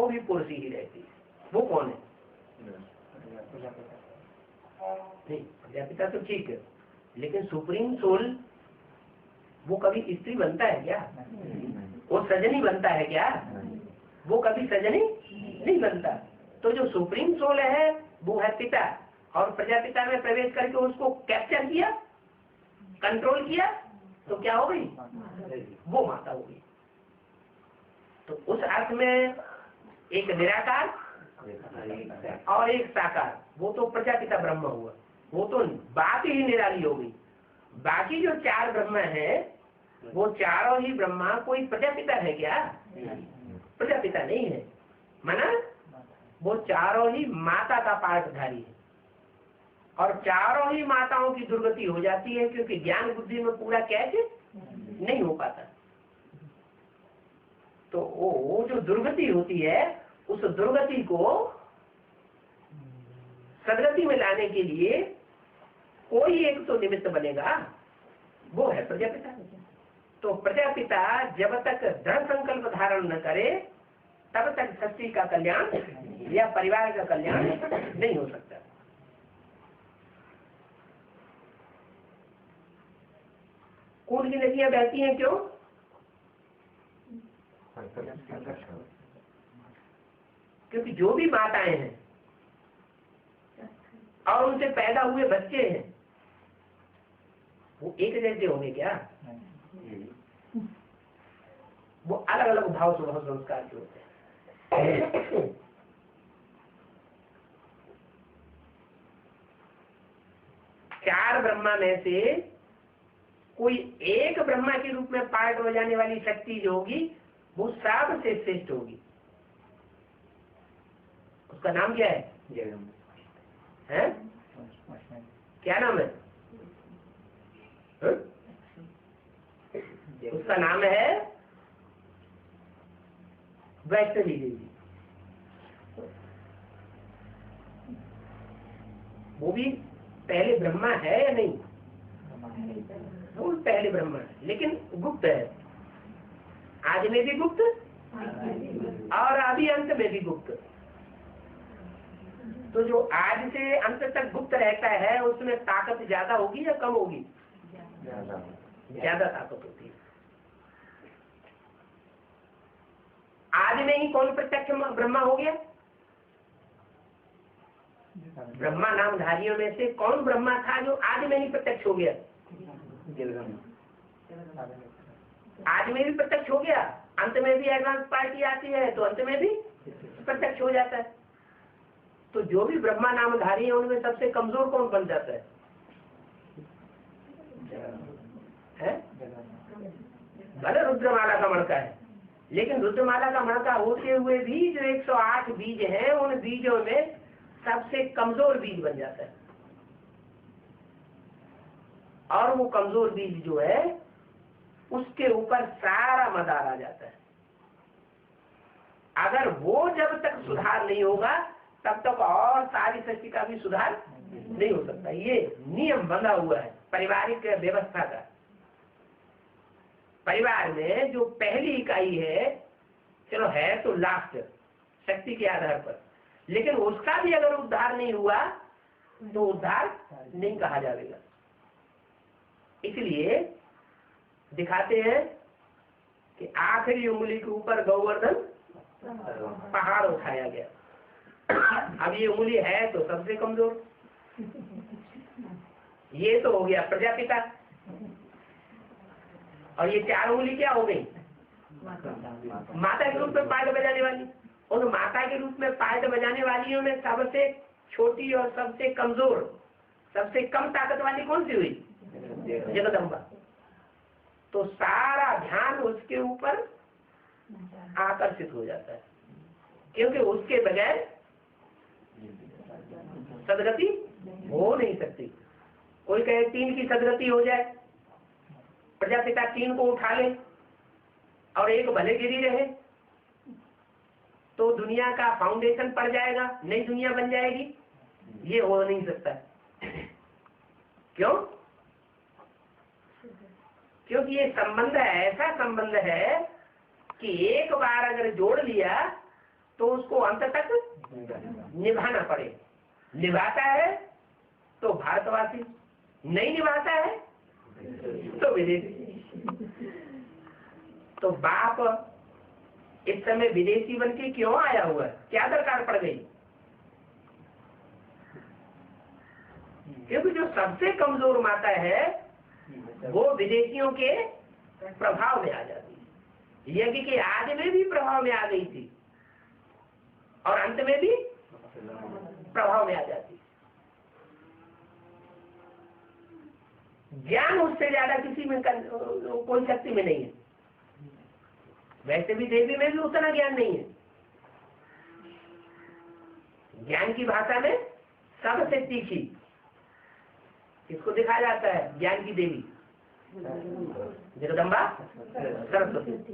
भी पुरुष ही रहती है। वो कौन है? नहीं, प्रजापिता तो ठीक है, लेकिन सुप्रीम सोल वो कभी स्त्री बनता है क्या? वो सजनी बनता है क्या? वो कभी सजनी नहीं बनता। तो जो सुप्रीम सोल है वो है पिता, और प्रजापिता में प्रवेश करके उसको कैप्चर किया, कंट्रोल किया, तो क्या हो गई? वो माता हो गई। तो उस अर्थ में एक निराकार और एक साकार, वो तो प्रजापिता ब्रह्म हुआ। वो तो बात ही निराली हो गई। बाकी जो 4 ब्रह्मा है वो चारों ही ब्रह्मा कोई प्रजापिता है क्या? प्रजापिता नहीं है, माना वो चारों ही माता का पार्टधारी है। और चारों ही माताओं की दुर्गति हो जाती है, क्योंकि ज्ञान बुद्धि में पूरा कैच नहीं हो पाता। तो वो जो दुर्गति होती है, उस दुर्गति को सदगति में लाने के लिए कोई एक तो निमित्त बनेगा, वो है प्रजापिता। तो प्रजापिता जब तक दृढ़ संकल्प धारण न करे तब तक सृष्टि का कल्याण या परिवार का कल्याण नहीं हो सकता। खून की नदियां बहती हैं क्यों? क्योंकि जो भी माताएं हैं और उनसे पैदा हुए बच्चे हैं, वो एक जैसे होंगे क्या? वो अलग अलग भाव स्वभाव संस्कार के होते हैं। चार ब्रह्मा में से कोई एक ब्रह्मा के रूप में पार्ट बजाने वाली शक्ति जो होगी वो सबसे श्रेष्ठ होगी। उसका नाम क्या है? क्या नाम है? उसका नाम है वैष्णवी देवी। वो भी पहले ब्रह्मा है या नहीं? वो पहले ब्रह्मा है, लेकिन गुप्त है। आज में भी गुप्त और अभी अंत में भी गुप्त। तो जो आज से अंत तक गुप्त रहता है उसमें ताकत ज्यादा होगी या कम होगी? ज्यादा ताकत होती है। आज में ही कौन प्रत्यक्ष ब्रह्मा हो गया? ब्रह्मा नामधारियों में से कौन ब्रह्मा था जो आज में ही प्रत्यक्ष हो गया? आज में भी प्रत्यक्ष हो गया, अंत में भी एडवांस पार्टी आती है तो अंत में भी प्रत्यक्ष हो जाता है। तो जो भी ब्रह्मा नामधारी है उनमें सबसे कमजोर कौन बन जाता है? भले रुद्रमाला का मणका है, लेकिन रुद्रमाला का मणका होते हुए भी जो 108 बीज हैं उन बीजों में सबसे कमजोर बीज बन जाता है। और वो कमजोर बीज जो है उसके ऊपर सारा मदार आ जाता है। अगर वो जब तक सुधार नहीं होगा तब तक और सारी सृष्टि का भी सुधार नहीं हो सकता। ये नियम बंधा हुआ है पारिवारिक व्यवस्था का। परिवार में जो पहली इकाई है, चलो है तो लास्ट शक्ति के आधार पर, लेकिन उसका भी अगर उद्धार नहीं हुआ तो उद्धार नहीं कहा जाएगा। इसलिए दिखाते हैं कि आखिरी उंगली के ऊपर गोवर्धन पहाड़ उठाया गया। अब ये उंगली है तो सबसे कमजोर, ये तो हो गया प्रजापिता, और ये 4 उंगली क्या हो गई? माता के रूप में पायद बजाने वाली। उन माता के रूप में पायद बजाने वालियों में सबसे छोटी और सबसे कमजोर, सबसे कम ताकत वाली कौन सी हुई? जगदम्बा। तो सारा ध्यान उसके ऊपर आकर्षित हो जाता है, क्योंकि उसके बगैर सदगति हो नहीं सकती। कोई कहे 3 की सदगति हो जाए, प्रजापिता 3 को उठा ले और एक भले गिरी रहे, तो दुनिया का फाउंडेशन पड़ जाएगा, नई दुनिया बन जाएगी। ये हो नहीं सकता। क्यों? क्योंकि ये संबंध ऐसा संबंध है कि एक बार अगर जोड़ लिया तो उसको अंत तक निभाना पड़े। निभाता है तो भारतवासी, नहीं निभाता है तो विदेशी। तो बाप इस समय विदेशी बन के क्यों आया हुआ है? क्या दरकार पड़ गई? क्योंकि जो सबसे कमजोर माता है वो विदेशियों के प्रभाव में आ जाती है। यज्ञ के आदि में भी प्रभाव में आ गई थी और अंत में भी प्रभाव में आ जाती। ज्ञान उससे ज्यादा किसी में कोई शक्ति में नहीं है। वैसे भी देवी में भी उतना ज्ञान नहीं है। ज्ञान की भाषा में सबसे तीखी किसको दिखाया जाता है? ज्ञान की देवी जगदम्बा सरस्वती।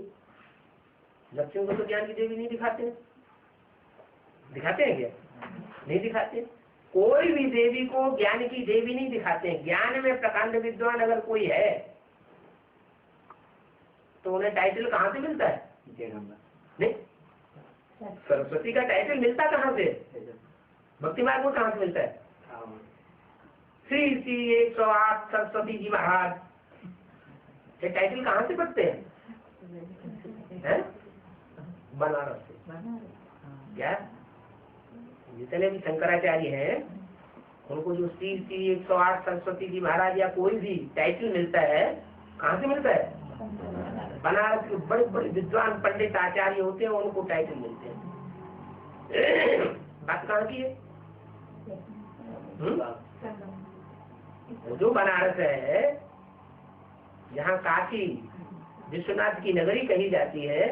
लक्ष्मी को तो ज्ञान की देवी नहीं दिखाते हैं। दिखाते हैं क्या? नहीं दिखाते। कोई भी देवी को ज्ञान की देवी नहीं दिखाते हैं। ज्ञान में प्रकांड विद्वान अगर कोई है तो उन्हें टाइटल कहाँ से मिलता है? नहीं, सरस्वती का टाइटल मिलता कहाँ से? भक्ति मार्ग में कहाँ से मिलता है? श्री श्री 108 सरस्वती जी महाराज, ये टाइटल कहाँ से पढ़ते हैं? बनारस से। क्या जितने भी शंकराचार्य हैं उनको जो श्री श्री 108 सरस्वती जी महाराज या कोई भी टाइटल मिलता है, कहाँ से मिलता है? बनारस के बड़े बड़े विद्वान पंडित आचार्य होते हैं, उनको टाइटल मिलते हैं। बात कहाँ की है? जो बनारस है, जहाँ काशी विश्वनाथ की नगरी कही जाती है,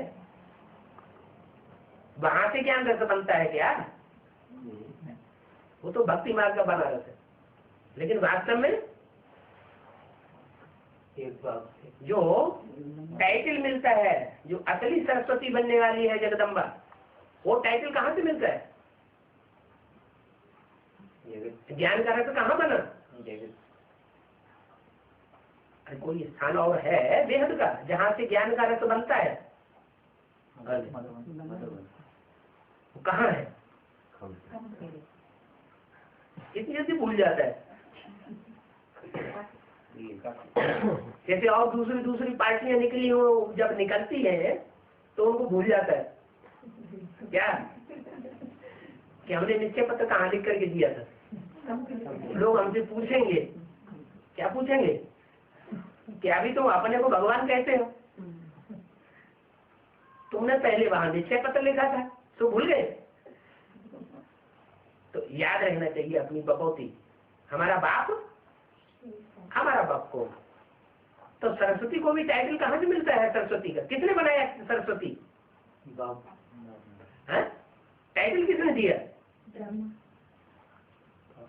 वहां से ज्ञान रस बनता है क्या? वो तो भक्ति मार्ग का बनारस है। लेकिन वास्तव में जो टाइटल मिलता है, जो असली सरस्वती बनने वाली है जगदम्बा, वो टाइटल कहाँ से मिलता है? ज्ञान का रस कहाँ बना? अरे कोई स्थान और है बेहद का जहाँ से ज्ञान का रस बनता है? वो कहाँ है? इतनी जल्दी भूल जाता है। जैसे और दूसरी पार्टियां निकली हो, जब निकलती है तो उनको भूल जाता है। क्या कि हमने निश्चय पत्र कहाँ लिख करके दिया था? लोग हमसे पूछेंगे, क्या पूछेंगे? कि अभी तुम अपने को भगवान कहते हो, तुमने पहले वहां निश्चय पत्र लिखा था, तो भूल गए? तो याद रहना चाहिए अपनी बपौती। हमारा बाप को। तो सरस्वती को भी टाइटल कहाँ से मिलता है? सरस्वती का किसने बनाया? सरस्वती टाइटल किसने दिया?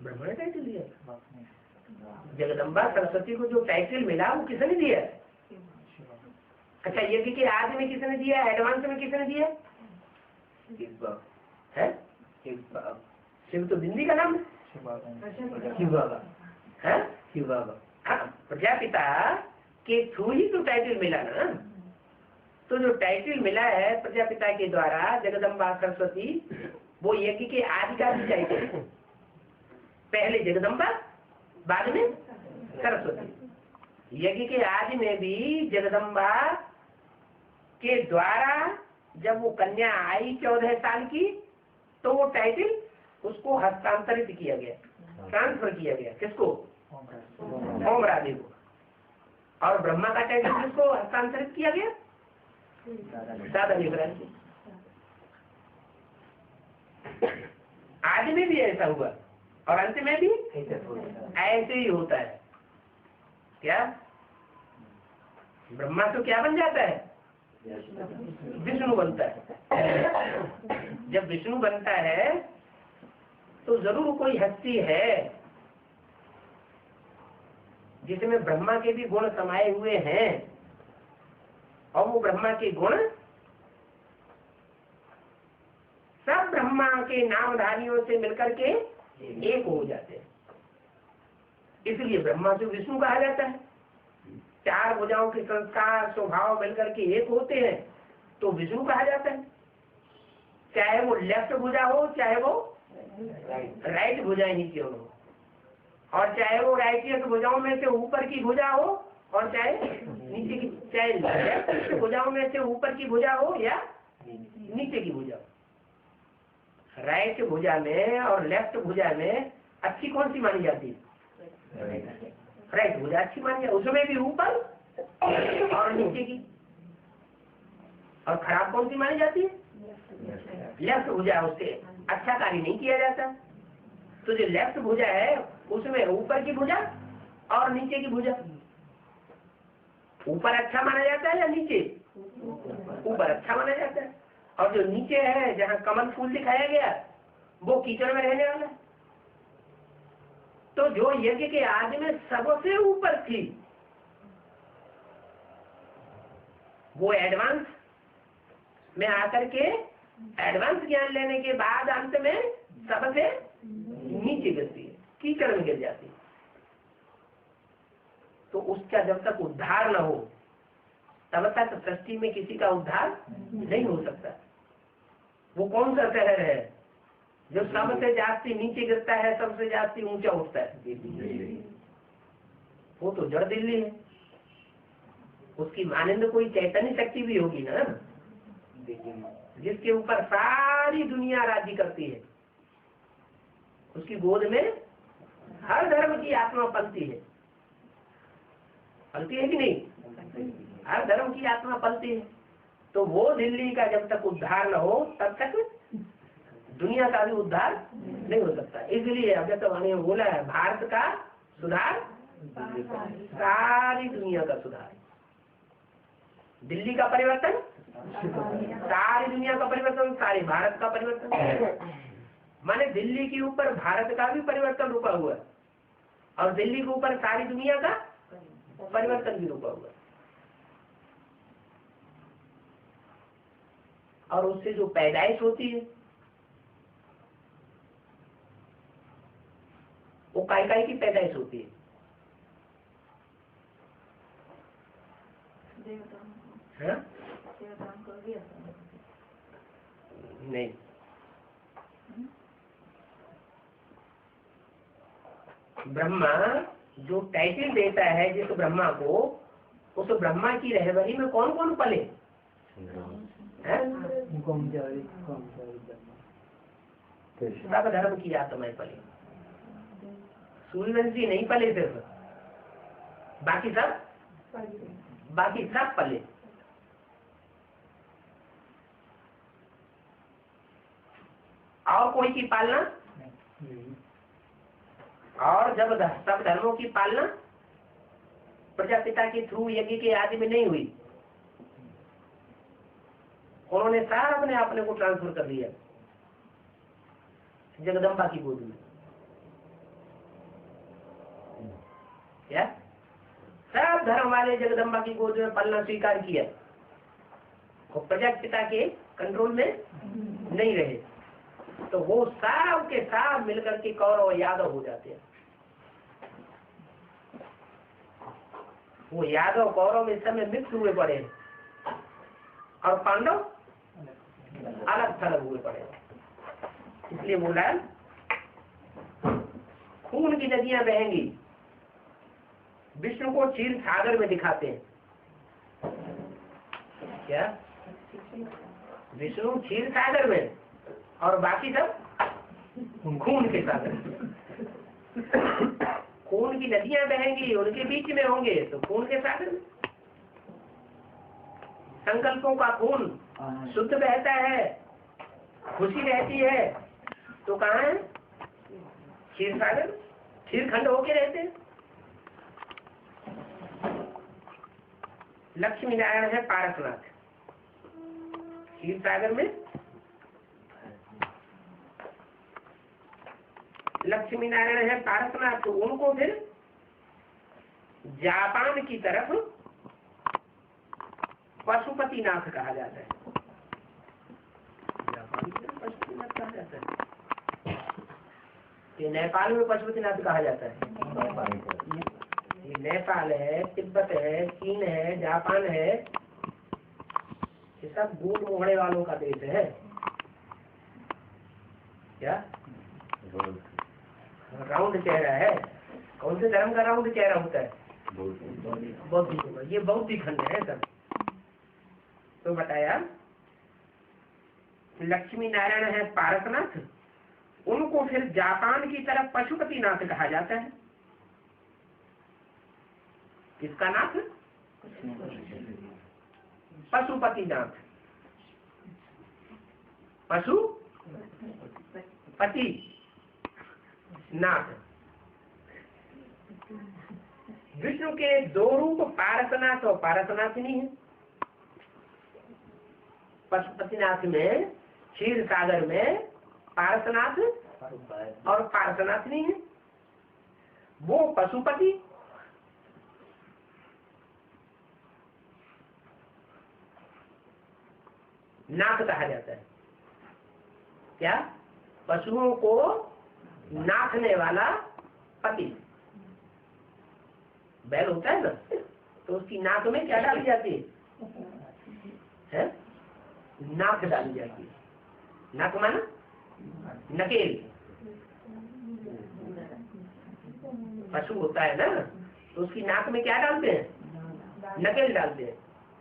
ब्रह्मा ने टाइटल दिया। जगदम्बा सरस्वती को जो टाइटल मिला वो किसने दिया? अच्छा, यज्ञ के आदि में किसने दिया? एडवांस में किसने दिया? है शिव तो बिंदी का नाम है। प्रजापिता के थ्रू ही तो टाइटल मिला ना। तो जो टाइटल मिला है प्रजापिता के द्वारा जगदम्बा सरस्वती, वो यज्ञ के आदि का भी टाइटल है। पहले जगदम्बा, बाद में सरस्वती। यज्ञ के आदि में भी जगदम्बा के द्वारा जब वो कन्या आई 14 साल की, तो वो टाइटल उसको हस्तांतरित किया गया, ट्रांसफर किया गया। किसको? ओम राधे को। और ब्रह्मा का टाइटल किसको हस्तांतरित किया गया? दादा देवराज को। आदि में भी ऐसा हुआ और अंत में भी ऐसे ही होता है। क्या ब्रह्मा तो क्या बन जाता है? विष्णु बनता है। जब विष्णु बनता है तो जरूर कोई हस्ती है जिसमें ब्रह्मा के भी गुण समाये हुए हैं, और वो ब्रह्मा के गुण सब ब्रह्मा के नामधारियों से मिलकर के एक हो जाते हैं। इसलिए ब्रह्मा से विष्णु कहा जाता है। चार भुजाओं के संस्कार स्वभाव मिलकर के एक होते हैं तो विष्णु कहा जाता है। चाहे वो लेफ्ट भुजा हो, चाहे वो राइट भुजा नीचे हो, और चाहे वो राइटियस भुजाओं में से ऊपर की भुजा हो, और चाहे नीचे की, चाहे लेफ्ट भुजाओं में से ऊपर की भुजा हो या नीचे की भुजा हो। राइट भुजा में और लेफ्ट भुजा में अच्छी कौन सी मानी जाती है? राइट भुजा अच्छी मानी जाती है, उसमें भी ऊपर और नीचे की। और खराब कौन सी मानी जाती है? लेफ्ट भुजा, उससे अच्छा कार्य नहीं किया जाता। तो जो लेफ्ट भुजा है उसमें ऊपर की भुजा और नीचे की भुजा। ऊपर अच्छा माना जाता है या नीचे? ऊपर अच्छा माना जाता है। और जो नीचे है जहाँ कमल फूल दिखाया गया वो कीचड़ में रहने वाला है। तो जो यज्ञ के आदि में सबसे ऊपर थी वो एडवांस में आकर के एडवांस ज्ञान लेने के बाद अंत में सबसे नीचे गिरती है, कीचड़ में गिर जाती है। तो उसका जब तक उद्धार न हो तब तक सृष्टि में किसी का उद्धार नहीं हो सकता। वो कौन सा शहर है जो सबसे जास्ती नीचे गिरता है, सबसे जास्ती ऊंचा उठता है? वो तो जड़ दिल्ली है। उसकी मानिंद कोई चैतन्य शक्ति भी होगी ना, जिसके ऊपर सारी दुनिया राज्य करती है। उसकी गोद में हर धर्म की आत्मा पलती है। पलती है कि नहीं? हर धर्म की आत्मा पलती है। तो वो दिल्ली का जब तक उद्धार न हो तब तक दुनिया का भी उद्धार नहीं हो सकता। इसलिए अव्यक्तवाणी में बोला है, भारत का सुधार सारी दुनिया का सुधार। दिल्ली का परिवर्तन सारी दुनिया का परिवर्तन, सारे भारत का परिवर्तन। माने दिल्ली के ऊपर भारत का भी परिवर्तन रुका हुआ है और दिल्ली के ऊपर सारी दुनिया का परिवर्तन भी रुका हुआ है। और उससे जो पैदाइश होती है वो काय की पैदाइश होती है? हाँ? नहीं, ब्रह्मा जो टाइटल देता है जिस ब्रह्मा को, उस ब्रह्मा की रहबरी में कौन कौन पले? सब धर्म की आत्माएं पले। सूर्यवंशी नहीं पले सिर्फ, बाकी सब पले। और कोई की पालना? और जब सब धर्मों की पालना प्रजापिता के थ्रू यज्ञ के आदि में नहीं हुई, उन्होंने सारा अपने को ट्रांसफर कर दिया जगदम्बा की गोद में। क्या सब धर्म वाले जगदम्बा की गोद में पलना स्वीकार किया और प्रजापिता के कंट्रोल में नहीं रहे, तो वो सब के साथ मिलकर के कौरव और यादव हो जाते हैं। वो यादव कौरव इस समय मिक्स हुए पड़े और पांडव अलग थलग हुए पड़े। इसलिए बोला खून की नदियां बहेंगी। विष्णु को क्षीर सागर में दिखाते हैं। क्या विष्णु क्षीर सागर में और बाकी सब खून के सागर। खून की नदियां बहेंगी, उनके बीच में होंगे तो खून के सागर में। संकल्पों का खून शुद्ध बहता है, खुशी रहती है, तो कहाँ है? क्षीर सागर, क्षीर खंड होके रहते हैं। लक्ष्मी नारायण है पारसनाथ। क्षीर सागर में लक्ष्मी नारायण है पारसनाथ, तो उनको फिर जापान की तरफ पशुपतिनाथ कहा जाता है। जापान की तरफ पशुपतिनाथ कहा जाता है। ये नेपाल में पशुपतिनाथ कहा जाता है। ये नेपाल है, तिब्बत है, चीन है, जापान है, ये सब बूढ़ मोहड़े वालों का देश है। क्या राउंड चेहरा है? कौन से धर्म का राउंड चेहरा होता है? बौद्धिक। ये बौद्धिक खंड है सर। तो बताया लक्ष्मी नारायण है पारसनाथ, उनको फिर जापान की तरफ पशुपतिनाथ कहा जाता है। किसका नाथ? पशुपतिनाथ। पशुपति नाथ। विष्णु के दो रूप पारसनाथ और पारसनाथिनी है। पशुपतिनाथ में, क्षीर सागर में पारसनाथ और पारसनाथिनी है। वो पशुपति, नाथ कहा जाता है। क्या? पशुओं को नाथने वाला पति। बैल होता है ना, तो उसकी नाक में क्या डाली जाती है? नाक डाली जाती है। नाक माना नकेल। पशु होता है ना, तो उसकी नाक में क्या डालते हैं? नकेल डालते हैं।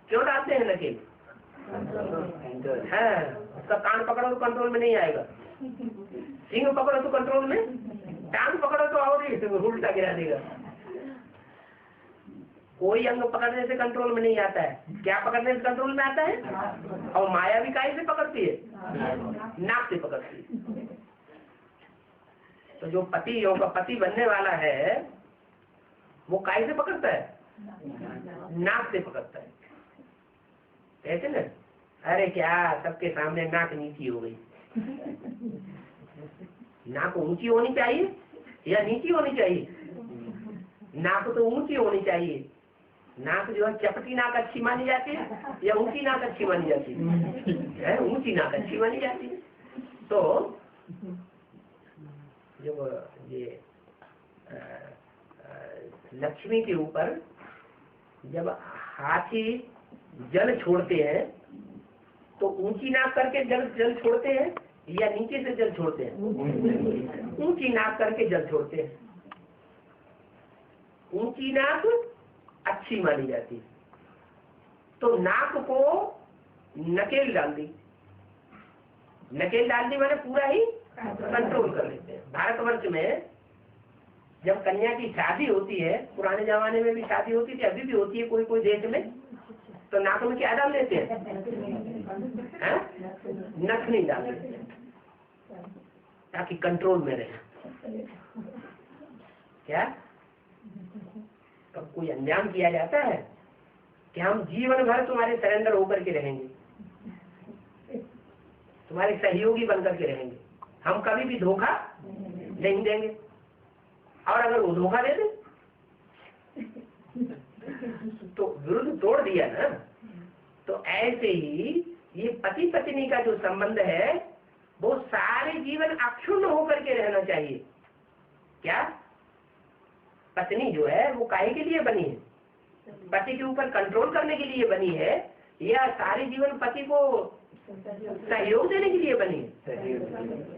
क्यों डालते हैं नकेल? है, उसका कान पकड़ो तो कंट्रोल में नहीं आएगा, सींग पकड़ो तो कंट्रोल में, टांग पकड़ो तो और ही उल्टा गिरा देगा। कोई अंग पकड़ने से कंट्रोल में नहीं आता है। क्या पकड़ने से कंट्रोल में आता है? और माया भी काहे से पकड़ती है? नाक से पकड़ती है। तो जो पति योग का पति बनने वाला है, वो काहे से पकड़ता है? नाक से पकड़ता है। कहते ना, अरे क्या सबके सामने नाक नीची हो गई। नाक ऊंची होनी चाहिए या नीची होनी चाहिए? नाक तो ऊंची होनी चाहिए। नाक जो है, चपटी नाक अच्छी मानी जाती है या ऊंची नाक अच्छी मानी जाती है? ऊंची नाक अच्छी मानी जाती है। तो जब ये लक्ष्मी के ऊपर जब हाथी जल छोड़ते हैं, तो ऊंची नाक करके जल छोड़ते हैं या नीचे से जल छोड़ते हैं? ऊंची नाक करके जल छोड़ते हैं। ऊंची नाक अच्छी मानी जाती है। तो नाक को नकेल डाल दी। नकेल डाल दी मैंने पूरा ही कंट्रोल कर लेते हैं। भारतवर्ष में जब कन्या की शादी होती है, पुराने जमाने में भी शादी होती थी, अभी भी होती है कोई कोई देश में, तो नाक में क्या डाल देते हैं? नथनी डाल देते हैं, ताकि कंट्रोल में रहे। क्या तब कोई अंजाम किया जाता है कि हम जीवन भर तुम्हारे सरेंडर होकर के रहेंगे, तुम्हारे सहयोगी बनकर के रहेंगे, हम कभी भी धोखा नहीं देंगे। और अगर वो धोखा दे दे तो विरुद्ध तोड़ दिया ना। तो ऐसे ही ये पति पत्नी का जो संबंध है, वो सारे जीवन अक्षुण्ण होकर के रहना चाहिए। क्या? पत्नी जो है वो काहे के लिए बनी है? पति के ऊपर कंट्रोल करने के लिए बनी है या सारे जीवन पति को सहयोग देने के लिए बनी है?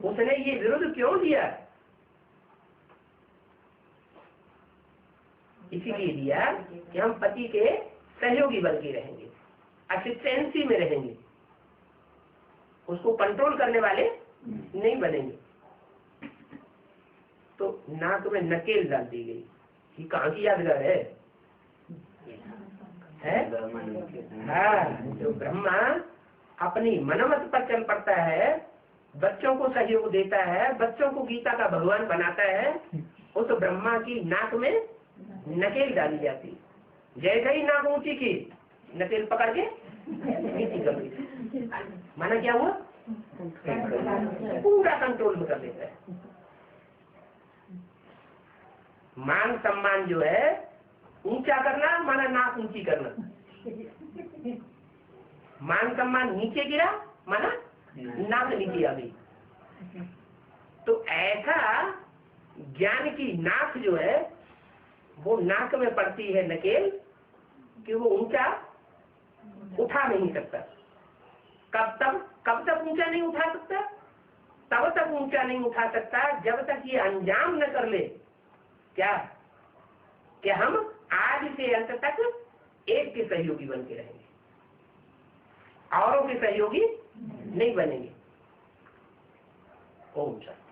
उसने ये विरोध क्यों दिया? इसीलिए दिया कि हम पति के सहयोगी बन के रहेंगे, असिस्टेंसी में रहेंगे, उसको कंट्रोल करने वाले नहीं बनेंगे। तो नाक में नकेल डाल दी गई। ये कहाँ की यादगार है? हाँ, जो ब्रह्मा अपनी मनोमत पर चल पड़ता है, बच्चों को सहयोग देता है, बच्चों को गीता का भगवान बनाता है, उस ब्रह्मा की नाक में नकेल डाली जाती। जैसे ही नाक ऊंची की, नकेल पकड़ के नीचे कर दी। माना क्या हुआ? पूरा कंट्रोल में कर लेता है। मान सम्मान जो है ऊंचा करना, माना नाक ऊंची करना। मान सम्मान नीचे गिरा, माना नाक नीचे आ गई। तो ऐसा ज्ञान की नाक जो है वो नाक में पड़ती है नकेल कि वो ऊंचा उठा नहीं सकता। कब तक ऊंचा नहीं उठा सकता? तब तक ऊंचा नहीं उठा सकता जब तक ये अंजाम न कर ले क्या कि हम आज से अंत तक एक के सहयोगी बन के रहेंगे, औरों के सहयोगी नहीं बनेंगे। ओम शांति।